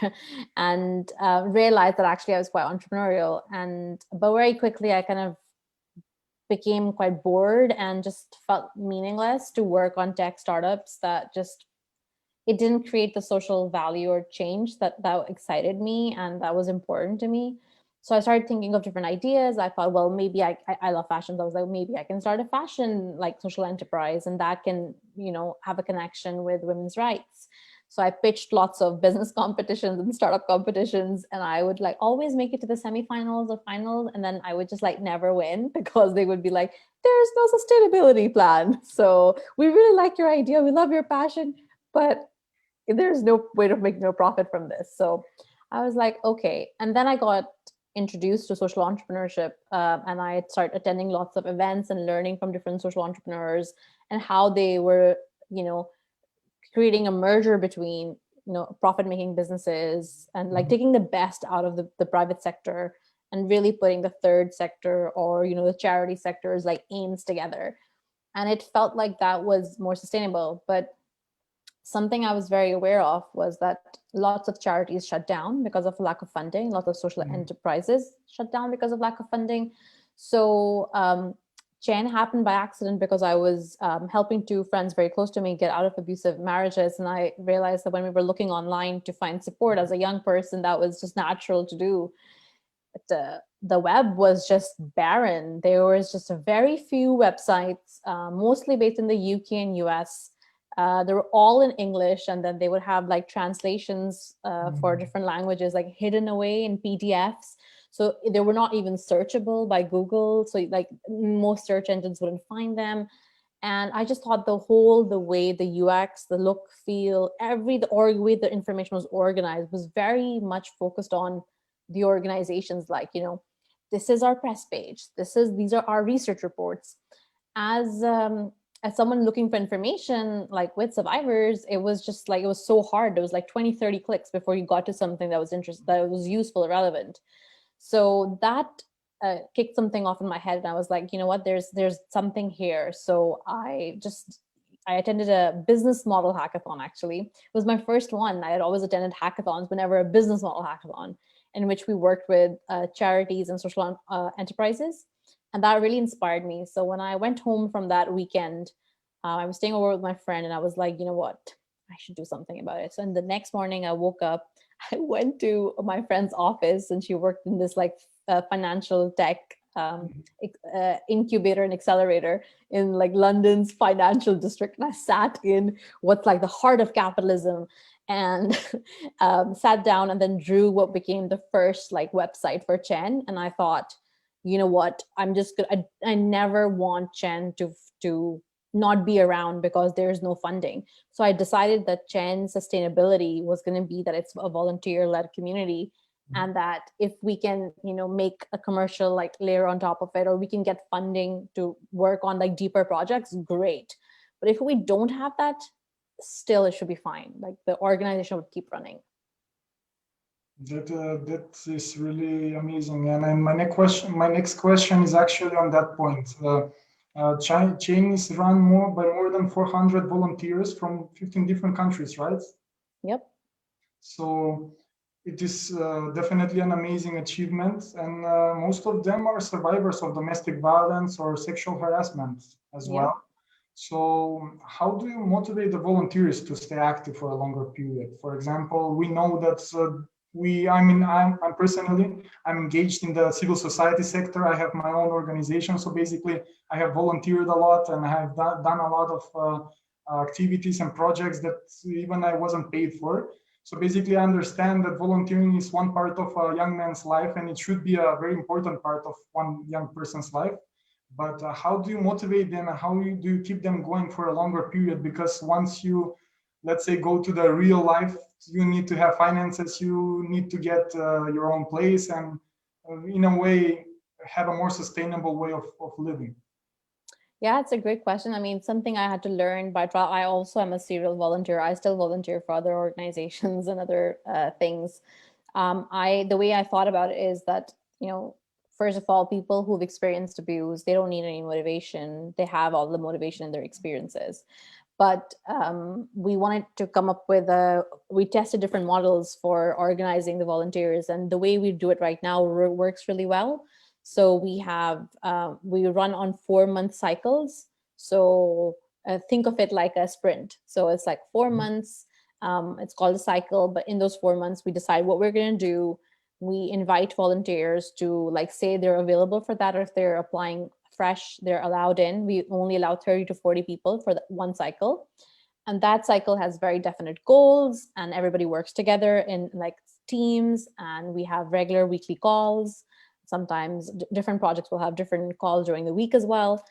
and realized that actually I was quite entrepreneurial. But very quickly, I kind of became quite bored and just felt meaningless to work on tech startups that just, it didn't create the social value or change that excited me and that was important to me. So I started thinking of different ideas. I thought, well, maybe I love fashion. So I was like, maybe I can start a fashion like social enterprise, and that can, have a connection with women's rights. So I pitched lots of business competitions and startup competitions, and I would like always make it to the semifinals or finals. And then I would just like never win because they would be like, there's no sustainability plan. So we really like your idea. We love your passion, but there's no way to make no profit from this. So I was like, okay. And then I got introduced to social entrepreneurship, and I started attending lots of events and learning from different social entrepreneurs and how they were, creating a merger between, profit-making businesses and like taking the best out of the private sector and really putting the third sector or, the charity sectors like aims together. And it felt like that was more sustainable. But something I was very aware of was that lots of charities shut down because of lack of funding. Lots of social enterprises shut down because of lack of funding. So Chen happened by accident because I was helping two friends very close to me get out of abusive marriages. And I realized that when we were looking online to find support as a young person, that was just natural to do. But the web was just barren. There was just a very few websites, mostly based in the UK and US. They were all in English, and then they would have like translations for different languages, like hidden away in PDFs. So they were not even searchable by Google. So like most search engines wouldn't find them. And I just thought the way the UX, the look, feel, the way the information was organized was very much focused on the organizations. Like, this is our press page. These are our research reports. As someone looking for information, like with survivors, it was just like, it was so hard. There was like 20, 30 clicks before you got to something that was that was useful or relevant. So that kicked something off in my head. And I was like, you know what, there's something here. So I attended a business model hackathon, actually. It was my first one. I had always attended hackathons, but never a business model hackathon, in which we worked with charities and social enterprises. And that really inspired me. So when I went home from that weekend, I was staying over with my friend, and I was like, you know what, I should do something about it. So the next morning I woke up, I went to my friend's office, and she worked in this like financial tech incubator and accelerator in like London's financial district. And I sat in what's like the heart of capitalism, and sat down and then drew what became the first like website for Chen. And I thought, you know what, I'm just gonna, I never want Chen to not be around because there's no funding. So I decided that Chen's sustainability was going to be that it's a volunteer-led community, and that if we can, make a commercial like layer on top of it, or we can get funding to work on like deeper projects, great. But if we don't have that, still it should be fine. Like the organization would keep running. That is really amazing. And my next question is actually on that point. Chain is run by more than 400 volunteers from 15 different countries, right? Yep. So it is definitely an amazing achievement, and most of them are survivors of domestic violence or sexual harassment as Yep. well. So how do you motivate the volunteers to stay active for a longer period? For example, we know that I'm personally, I'm engaged in the civil society sector. I have my own organization. So basically I have volunteered a lot, and I have done a lot of activities and projects that even I wasn't paid for. So basically I understand that volunteering is one part of a young man's life, and it should be a very important part of one young person's life. But how do you motivate them, and how do you keep them going for a longer period? Because once you, let's say, go to the real life, you need to have finances, you need to get your own place, and in a way have a more sustainable way of living. Yeah, it's a great question. I mean, something I had to learn by trial. I also am a serial volunteer. I still volunteer for other organizations and other things. The way I thought about it is that, first of all, people who've experienced abuse, they don't need any motivation. They have all the motivation in their experiences. But we wanted to come up with we tested different models for organizing the volunteers, and the way we do it right now works really well. So we run on 4-month cycles. So think of it like a sprint. So it's like 4 months. It's called a cycle, but in those 4 months, we decide what we're going to do. We invite volunteers to, like, say they're available for that, or if they're applying fresh, they're allowed in. We only allow 30 to 40 people for one cycle. And that cycle has very definite goals, and everybody works together in like teams, and we have regular weekly calls. Sometimes different projects will have different calls during the week as well.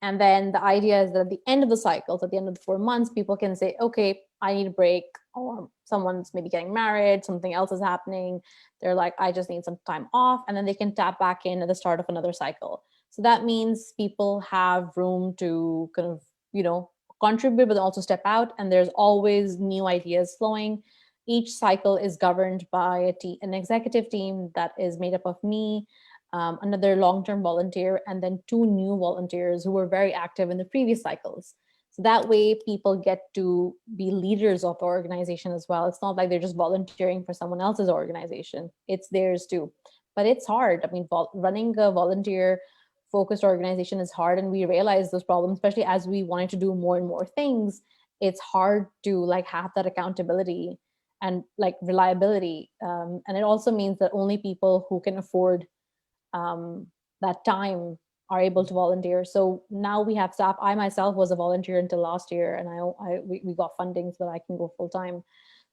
And then the idea is that at the end of the cycle, so at the end of the 4 months, people can say, okay, I need a break, or someone's maybe getting married, something else is happening. They're like, I just need some time off. And then they can tap back in at the start of another cycle. So that means people have room to kind of, contribute, but also step out. And there's always new ideas flowing. Each cycle is governed by an executive team that is made up of me, another long-term volunteer, and then 2 new volunteers who were very active in the previous cycles. So that way people get to be leaders of the organization as well. It's not like they're just volunteering for someone else's organization. It's theirs too. But it's hard. I mean, running a volunteer focused organization is hard, and we realize those problems, especially as we wanted to do more and more things. It's hard to like have that accountability and like reliability. And it also means that only people who can afford that time are able to volunteer. So now we have staff. I myself was a volunteer until last year, and we got funding so that I can go full time.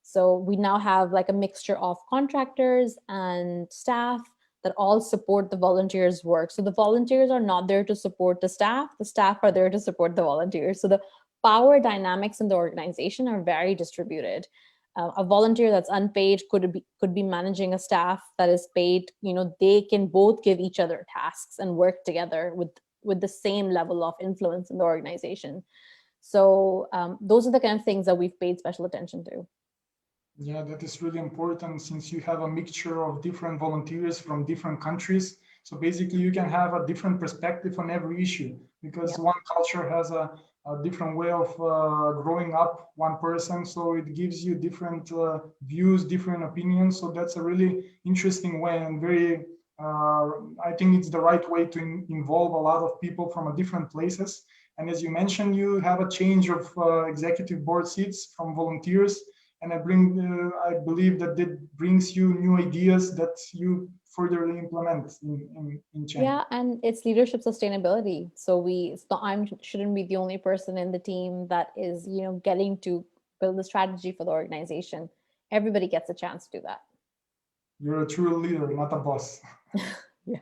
So we now have like a mixture of contractors and staff that all support the volunteers' work. So the volunteers are not there to support the staff are there to support the volunteers. So the power dynamics in the organization are very distributed. A volunteer that's unpaid could be managing a staff that is paid. They can both give each other tasks and work together with the same level of influence in the organization. So those are the kind of things that we've paid special attention to. Yeah, that is really important, since you have a mixture of different volunteers from different countries. So basically you can have a different perspective on every issue, because one culture has a different way of growing up one person. So it gives you different views, different opinions. So that's a really interesting way, and very, I think it's the right way to involve a lot of people from different places. And as you mentioned, you have a change of executive board seats from volunteers. And I believe that brings you new ideas that you further implement in Chain. Yeah, and it's leadership sustainability. So I shouldn't be the only person in the team that is, getting to build the strategy for the organization. Everybody gets a chance to do that. You're a true leader, not a boss. Yeah,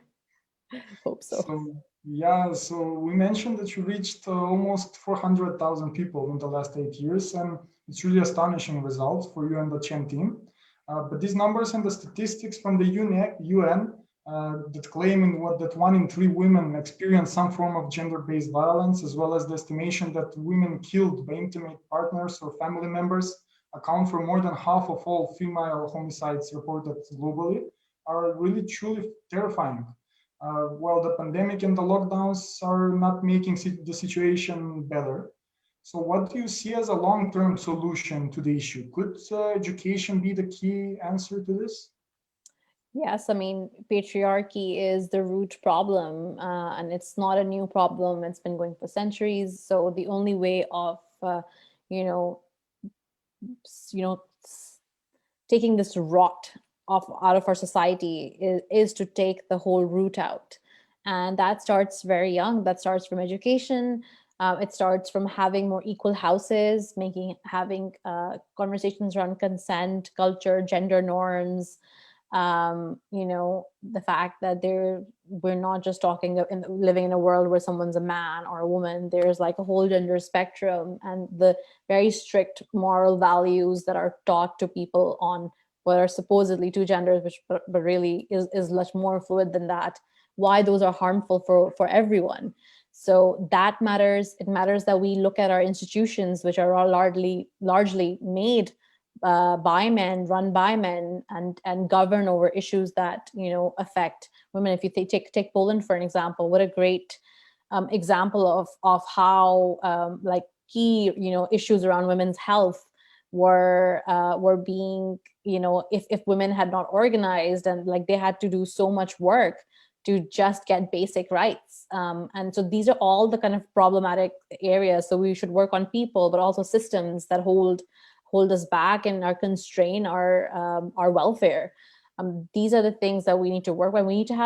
hope so. So we mentioned that you reached almost 400,000 people in the last 8 years, and it's really astonishing results for you and the Chain team. But these numbers and the statistics from the UN that claiming that 1 in 3 women experience some form of gender-based violence, as well as the estimation that women killed by intimate partners or family members account for more than half of all female homicides reported globally, are really truly terrifying. Well, the pandemic and the lockdowns are not making the situation better. So what do you see as a long-term solution to the issue? Could education be the key answer to this? Yes, I mean, patriarchy is the root problem, and it's not a new problem. It's been going for centuries. So the only way of, you know, taking this rot out of our society is to take the whole root out, and that starts very young. That starts from education. It starts from having more equal houses, having conversations around consent, culture, gender norms. The fact that we're not just living in a world where someone's a man or a woman. There's like a whole gender spectrum, and the very strict moral values that are taught to people on what are supposedly two genders, which but really is much more fluid than that. Why those are harmful for everyone. So that matters. It matters that we look at our institutions, which are all largely made by men, run by men, and govern over issues that affect women. If you take Poland for an example, what a great example of how like key issues around women's health were being, if women had not organized, and like they had to do so much work to just get basic rights. And so these are all the kind of problematic areas. So we should work on people, but also systems that hold us back and constrain our welfare. These are the things that we need to work on. We need to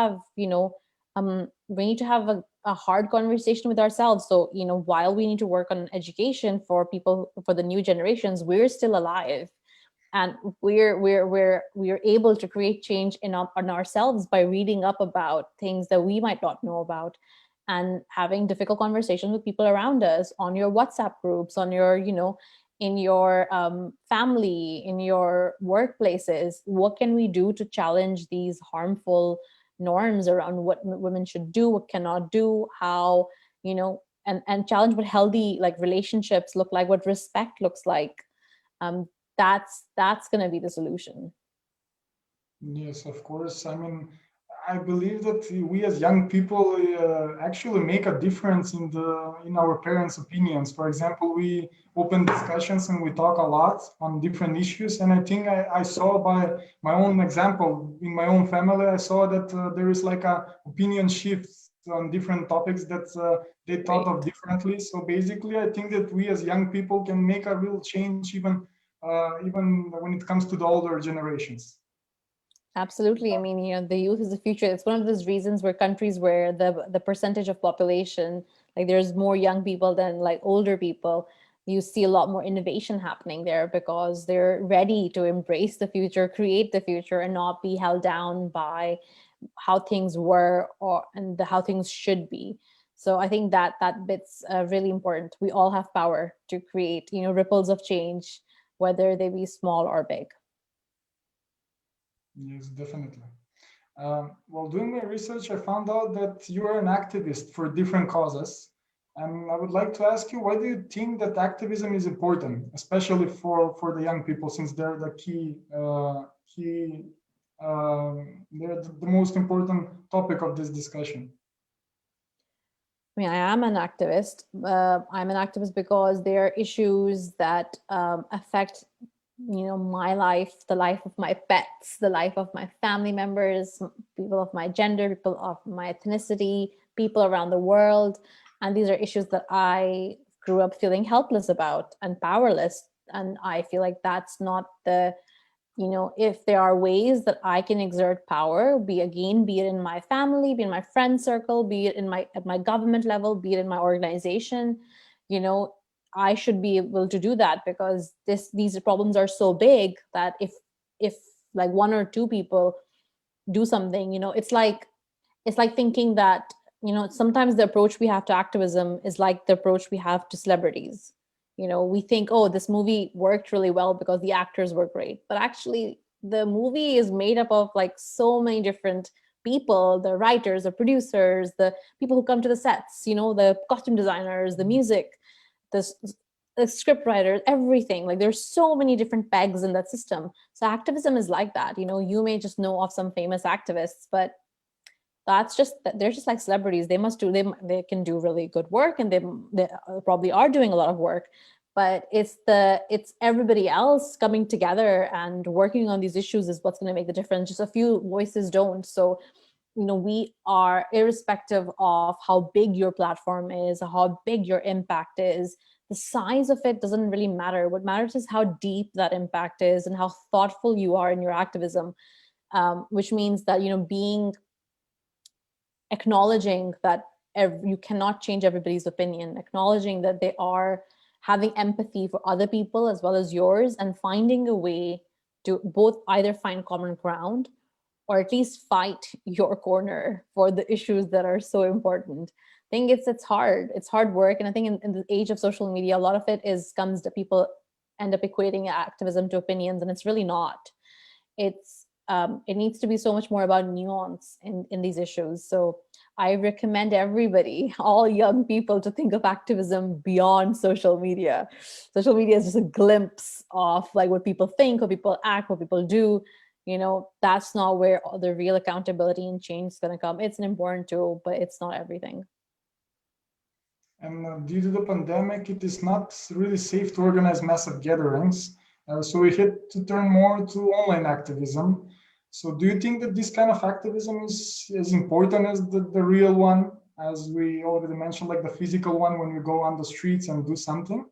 have, a hard conversation with ourselves. So, while we need to work on education for people, for the new generations, we're still alive. And we're able to create change in ourselves by reading up about things that we might not know about, and having difficult conversations with people around us, on your WhatsApp groups, on your, in your family, in your workplaces. What can we do to challenge these harmful norms around what women should do, what cannot do, how, and challenge what healthy like relationships look like, what respect looks like. That's going to be the solution. Yes, of course. I mean, I believe that we as young people actually make a difference in our parents' opinions. For example, we open discussions and we talk a lot on different issues. And I think I saw by my own example in my own family, I saw that there is like a opinion shift on different topics that they thought of differently. So basically, I think that we as young people can make a real change, even when it comes to the older generations. Absolutely. I mean, the youth is the future. It's one of those reasons where countries where the percentage of population, like there's more young people than like older people, you see a lot more innovation happening there, because they're ready to embrace the future, create the future, and not be held down by how things were and how things should be. So I think that bit's really important. We all have power to create, ripples of change, whether they be small or big. Yes, definitely. While doing my research, I found out that you are an activist for different causes. And I would like to ask you, why do you think that activism is important, especially for the young people, since they're the they're the most important topic of this discussion? I mean, I am an activist. I'm an activist because there are issues that affect my life, the life of my pets, the life of my family members, people of my gender, people of my ethnicity, people around the world. And these are issues that I grew up feeling helpless about and powerless. And I feel like that's not if there are ways that I can exert power, be it in my family, be it in my friend circle, be it at my government level, be it in my organization, I should be able to do that, because these problems are so big that if like one or two people do something, it's like thinking that, sometimes the approach we have to activism is like the approach we have to celebrities. We think, oh, this movie worked really well because the actors were great, but actually the movie is made up of like so many different people, the writers, the producers, the people who come to the sets, the costume designers, the music, the script writers, everything. Like there's so many different pegs in that system. So activism is like that. You may just know of some famous activists, but they're just like celebrities. They can do really good work, and they probably are doing a lot of work, but it's everybody else coming together and working on these issues is what's going to make the difference. Just a few voices don't. So we are, irrespective of how big your platform is, how big your impact is, the size of it doesn't really matter. What matters is how deep that impact is and how thoughtful you are in your activism, which means that being acknowledging that you cannot change everybody's opinion, acknowledging that they are having empathy for other people as well as yours, and finding a way to both either find common ground or at least fight your corner for the issues that are so important. I think it's hard work. And I think in the age of social media, a lot of it comes that people end up equating activism to opinions, and it's really not. It needs to be so much more about nuance in these issues. So I recommend everybody, all young people, to think of activism beyond social media. Social media is just a glimpse of like what people think, what people act, what people do. That's not where the real accountability and change is going to come. It's an important tool, but it's not everything. And due to the pandemic, it is not really safe to organize massive gatherings. So we had to turn more to online activism. So do you think that this kind of activism is as important as the real one, as we already mentioned, like the physical one when we go on the streets and do something?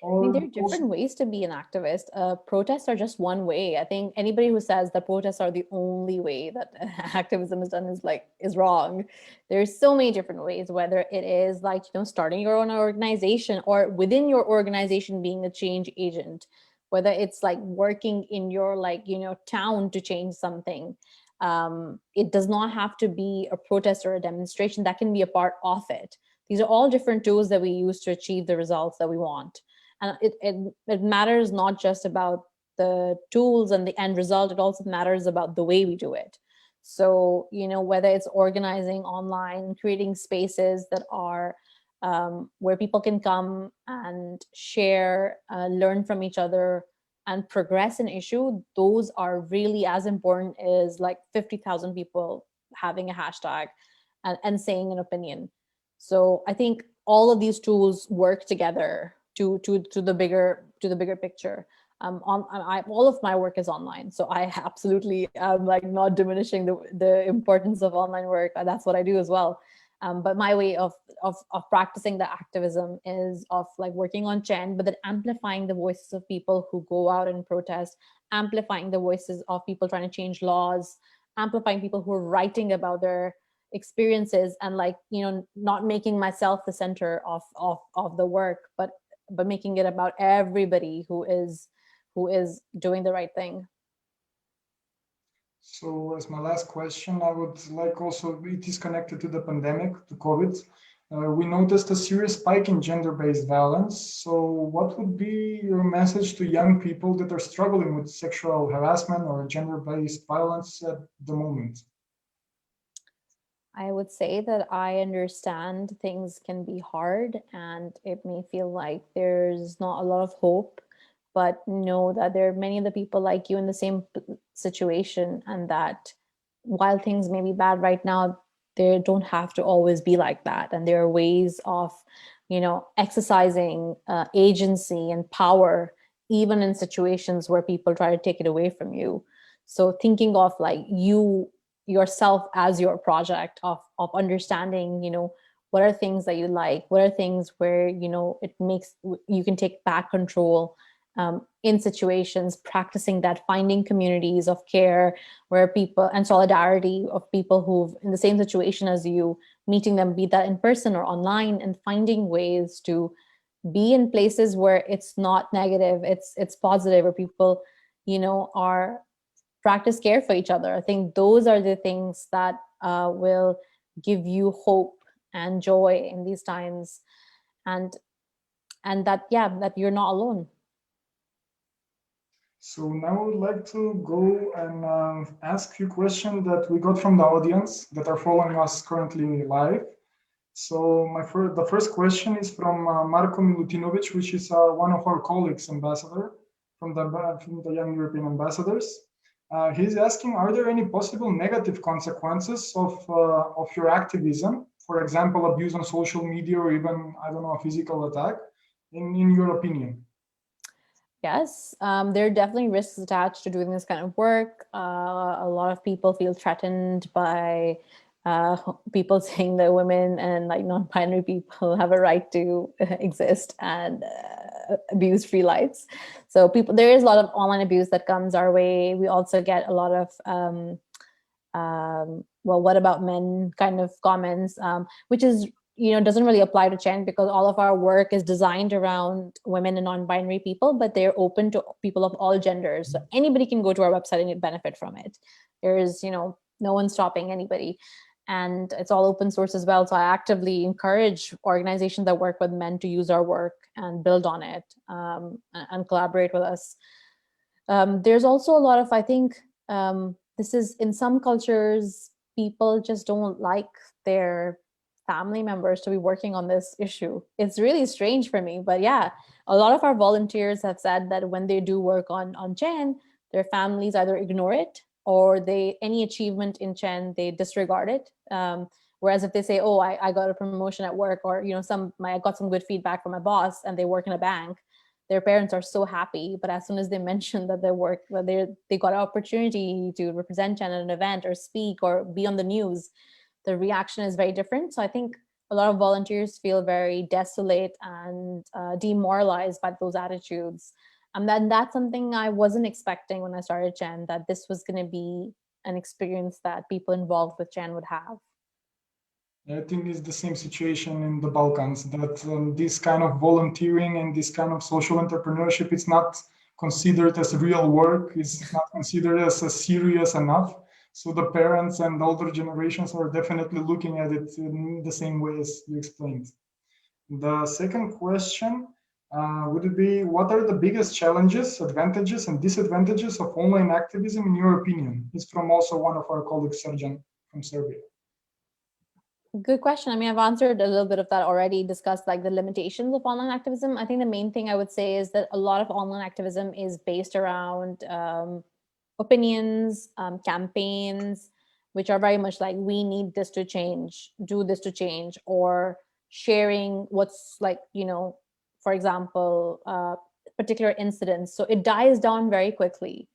There are different ways to be an activist. Protests are just one way. I think anybody who says that protests are the only way that activism is done is wrong. There's so many different ways, whether it is like, starting your own organization, or within your organization being a change agent, whether it's like working in your town to change something. It does not have to be a protest or a demonstration. That can be a part of it. These are all different tools that we use to achieve the results that we want. And it matters not just about the tools and the end result, it also matters about the way we do it. So, whether it's organizing online, creating spaces that are where people can come and share, learn from each other, and progress an issue, those are really as important as like 50,000 people having a hashtag and saying an opinion. So I think all of these tools work together to the bigger picture. All of my work is online, so I absolutely am like not diminishing the importance of online work. That's what I do as well. But my way of practicing the activism is of like working on Chen, but then amplifying the voices of people who go out and protest, amplifying the voices of people trying to change laws, amplifying people who are writing about their experiences, and not making myself the center of the work, but making it about everybody who is doing the right thing. So as my last question, I would like also, it is connected to the pandemic, to COVID. We noticed a serious spike in gender-based violence. So what would be your message to young people that are struggling with sexual harassment or gender-based violence at the moment? I would say that I understand things can be hard and it may feel like there's not a lot of hope, but know that there are many of the people like you in the same situation, and that while things may be bad right now, they don't have to always be like that. And there are ways of, exercising agency and power, even in situations where people try to take it away from you. So thinking of like yourself as your project of understanding, what are things that you like, what are things where, it makes, you can take back control in situations, practicing that, finding communities of care where people, and solidarity of people who've in the same situation as you, meeting them, be that in person or online, and finding ways to be in places where it's not negative, it's positive, where people, are practice care for each other. I think those are the things that will give you hope and joy in these times, and that you're not alone. So now I would like to go and ask a few questions that we got from the audience that are following us currently live. So the first question is from Marko Milutinovic, which is one of our colleagues, ambassador from the Young European Ambassadors. He's asking, are there any possible negative consequences of your activism? For example, abuse on social media or even, I don't know, a physical attack, in your opinion? Yes, there are definitely risks attached to doing this kind of work. A lot of people feel threatened by people saying that women and like non-binary people have a right to exist and abuse free lives. So there is a lot of online abuse that comes our way. We also get a lot of well, what about men kind of comments, which is, doesn't really apply to Chen because all of our work is designed around women and non-binary people, but they're open to people of all genders. So anybody can go to our website and benefit from it. There is, no one stopping anybody. And it's all open source as well. So I actively encourage organizations that work with men to use our work and build on it, and collaborate with us. There's also a lot of, I think, this is in some cultures, people just don't like their family members to be working on this issue. It's really strange for me, but yeah, a lot of our volunteers have said that when they do work on Chen, their families either ignore it or any achievement in Chen, they disregard it. Whereas if they say, oh, I got a promotion at work, or I got some good feedback from my boss and they work in a bank, their parents are so happy. But as soon as they mention that they got an opportunity to represent Chen at an event or speak or be on the news, the reaction is very different. So I think a lot of volunteers feel very desolate and demoralized by those attitudes. And then that's something I wasn't expecting when I started Chen, that this was going to be an experience that people involved with Chen would have. I think it's the same situation in the Balkans, that this kind of volunteering and this kind of social entrepreneurship, it's not considered as real work. It's not considered as serious enough. So the parents and older generations are definitely looking at it in the same way as you explained. The second question would it be, what are the biggest challenges, advantages, and disadvantages of online activism in your opinion? It's from also one of our colleagues, Serjan from Serbia. Good question. I mean, I've answered a little bit of that already, discussed like the limitations of online activism. I think the main thing I would say is that a lot of online activism is based around opinions, campaigns, which are very much like, we need this to change, do this to change, or sharing what's like, for example, particular incidents. So it dies down very quickly.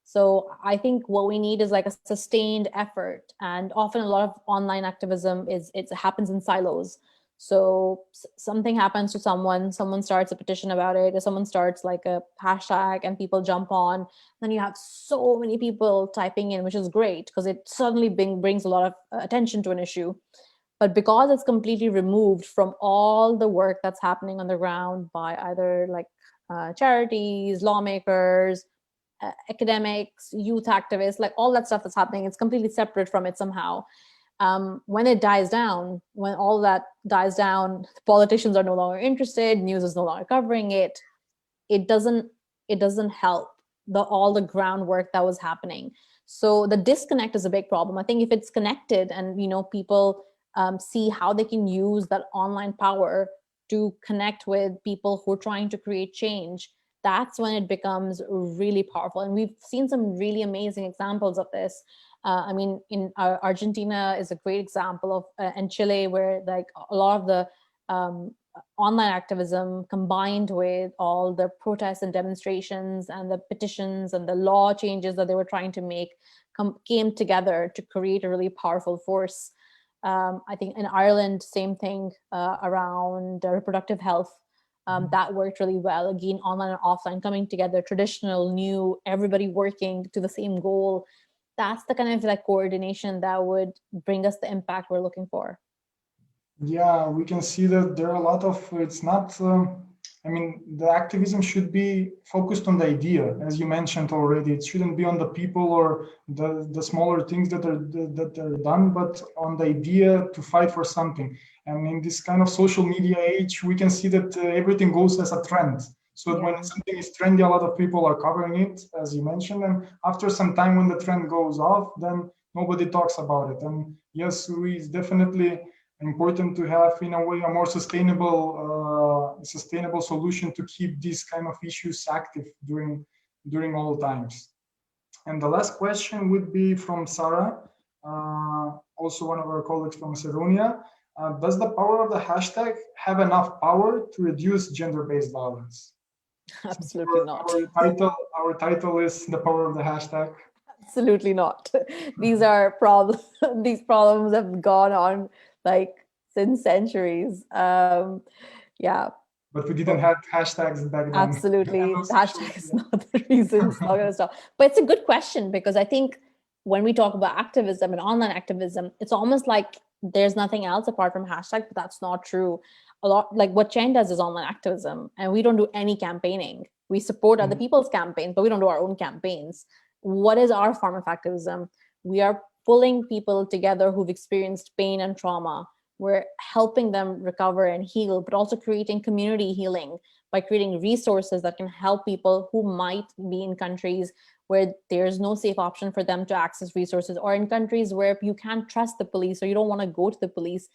So I think what we need is like a sustained effort. And often a lot of online activism it happens in silos. So something happens to someone starts a petition about it, or someone starts like a hashtag and people jump on. Then you have so many people typing in, which is great because it suddenly brings a lot of attention to an issue. But because it's completely removed from all the work that's happening on the ground by either like charities, lawmakers, academics, youth activists, like all that stuff that's happening, it's completely separate from it somehow. When it dies down, when all that dies down, politicians are no longer interested, news is no longer covering it. It doesn't help all the groundwork that was happening. So the disconnect is a big problem. I think if it's connected and people see how they can use that online power to connect with people who are trying to create change, that's when it becomes really powerful. And we've seen some really amazing examples of this. I mean, in Argentina is a great example of, and Chile, where like a lot of the online activism combined with all the protests and demonstrations and the petitions and the law changes that they were trying to make came together to create a really powerful force. I think in Ireland, same thing around reproductive health. That worked really well. Again, online and offline coming together, traditional, new, everybody working to the same goal. That's the kind of like coordination that would bring us the impact we're looking for. Yeah, we can see that there are a lot of, it's not, I mean, the activism should be focused on the idea, as you mentioned already. It shouldn't be on the people or the smaller things that are done, but on the idea to fight for something. And in this kind of social media age, we can see that everything goes as a trend. So when something is trendy, a lot of people are covering it, as you mentioned. And after some time, when the trend goes off, then nobody talks about it. And yes, it's definitely important to have, in a way, a more sustainable solution to keep these kind of issues active during all times. And the last question would be from Sarah, also one of our colleagues from Macedonia. Does the power of the hashtag have enough power to reduce gender-based violence? Absolutely not. Our title is The Power of the Hashtag. Absolutely not. These are problems. These problems have gone on like since centuries. Yeah. But we didn't have hashtags back then. Absolutely. The hashtag is not the reason it's not going to stop. But it's a good question, because I think when we talk about activism and online activism, it's almost like there's nothing else apart from hashtag, but that's not true. A lot like what Chen does is online activism, and we don't do any campaigning. We support other people's campaigns, but we don't do our own campaigns. What is our form of activism? We are pulling people together who've experienced pain and trauma. We're helping them recover and heal, but also creating community healing by creating resources that can help people who might be in countries where there's no safe option for them to access resources, or in countries where you can't trust the police or you don't want to go to the police,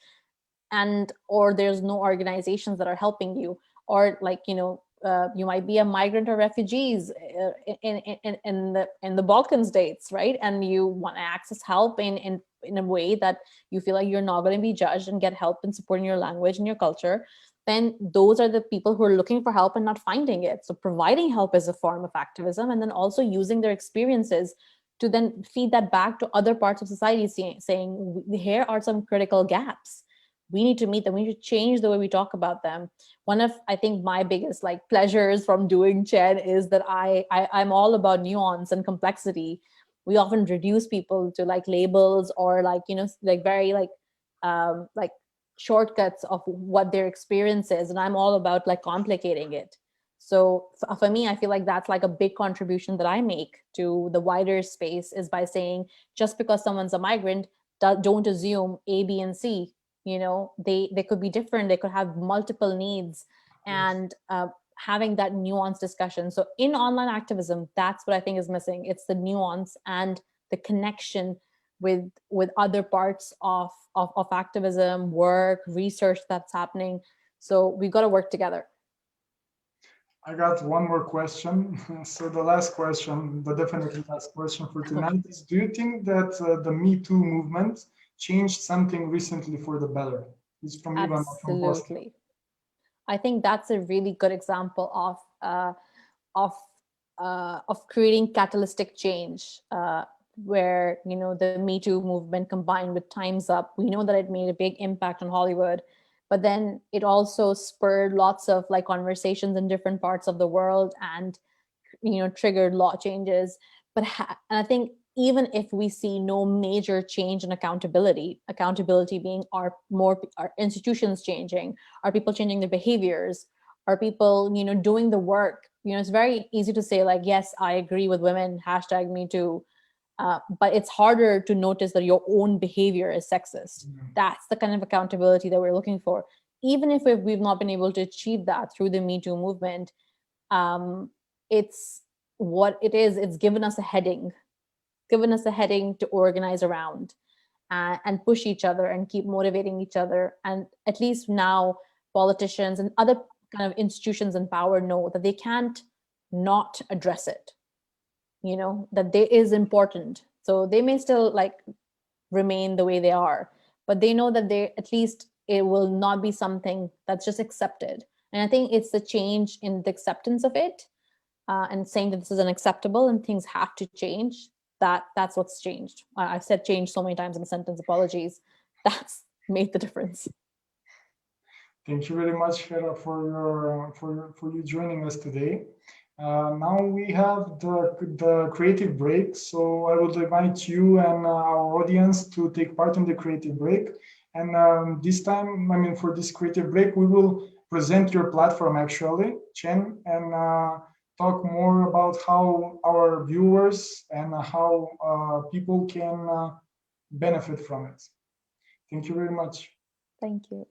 and or there's no organizations that are helping you, or like you might be a migrant or refugees in the Balkan states, right? And you want to access help in a way that you feel like you're not going to be judged and get help in supporting your language and your culture. Then those are the people who are looking for help and not finding it. So providing help is a form of activism, and then also using their experiences to then feed that back to other parts of society, saying here are some critical gaps. We need to meet them. We need to change the way we talk about them. One of, I think, my biggest like pleasures from doing Chen is that I'm all about nuance and complexity. We often reduce people to like labels or like, like very like shortcuts of what their experience is. And I'm all about like complicating it. So for me, I feel like that's like a big contribution that I make to the wider space, is by saying, just because someone's a migrant, don't assume A, B, and C. They could be different. They could have multiple needs, and having that nuanced discussion. So in online activism, that's what I think is missing. It's the nuance and the connection with other parts of activism, work, research that's happening. So we've got to work together. I got one more question. So the last question, the definitely last question for tonight is, do you think that the Me Too movement changed something recently for the better? It's from Ivan. Absolutely. I think that's a really good example of creating catalytic change, where the Me Too movement combined with Time's Up, we know that it made a big impact on Hollywood, but then it also spurred lots of like conversations in different parts of the world, and triggered law changes. And I think even if we see no major change in accountability being our institutions changing, are people changing their behaviors, are people doing the work. It's very easy to say like, yes, I agree with women, hashtag Me Too, but it's harder to notice that your own behavior is sexist. That's the kind of accountability that we're looking for. Even if we've not been able to achieve that through the Me Too movement, it's what it is. It's given us a heading to organize around, and push each other and keep motivating each other. And at least now politicians and other kind of institutions in power know that they can't not address it, that they is important. So they may still like remain the way they are, but they know that it will not be something that's just accepted. And I think it's the change in the acceptance of it, and saying that this is unacceptable and things have to change. That's what's changed. I've said change so many times in a sentence, apologies. That's made the difference. Thank you very much, Hera, for you joining us today. Now we have the creative break, so I would invite you and our audience to take part in the creative break. And this time, for this creative break, we will present your platform actually, Chen, and talk more about how our viewers and how people can benefit from it. Thank you very much. Thank you.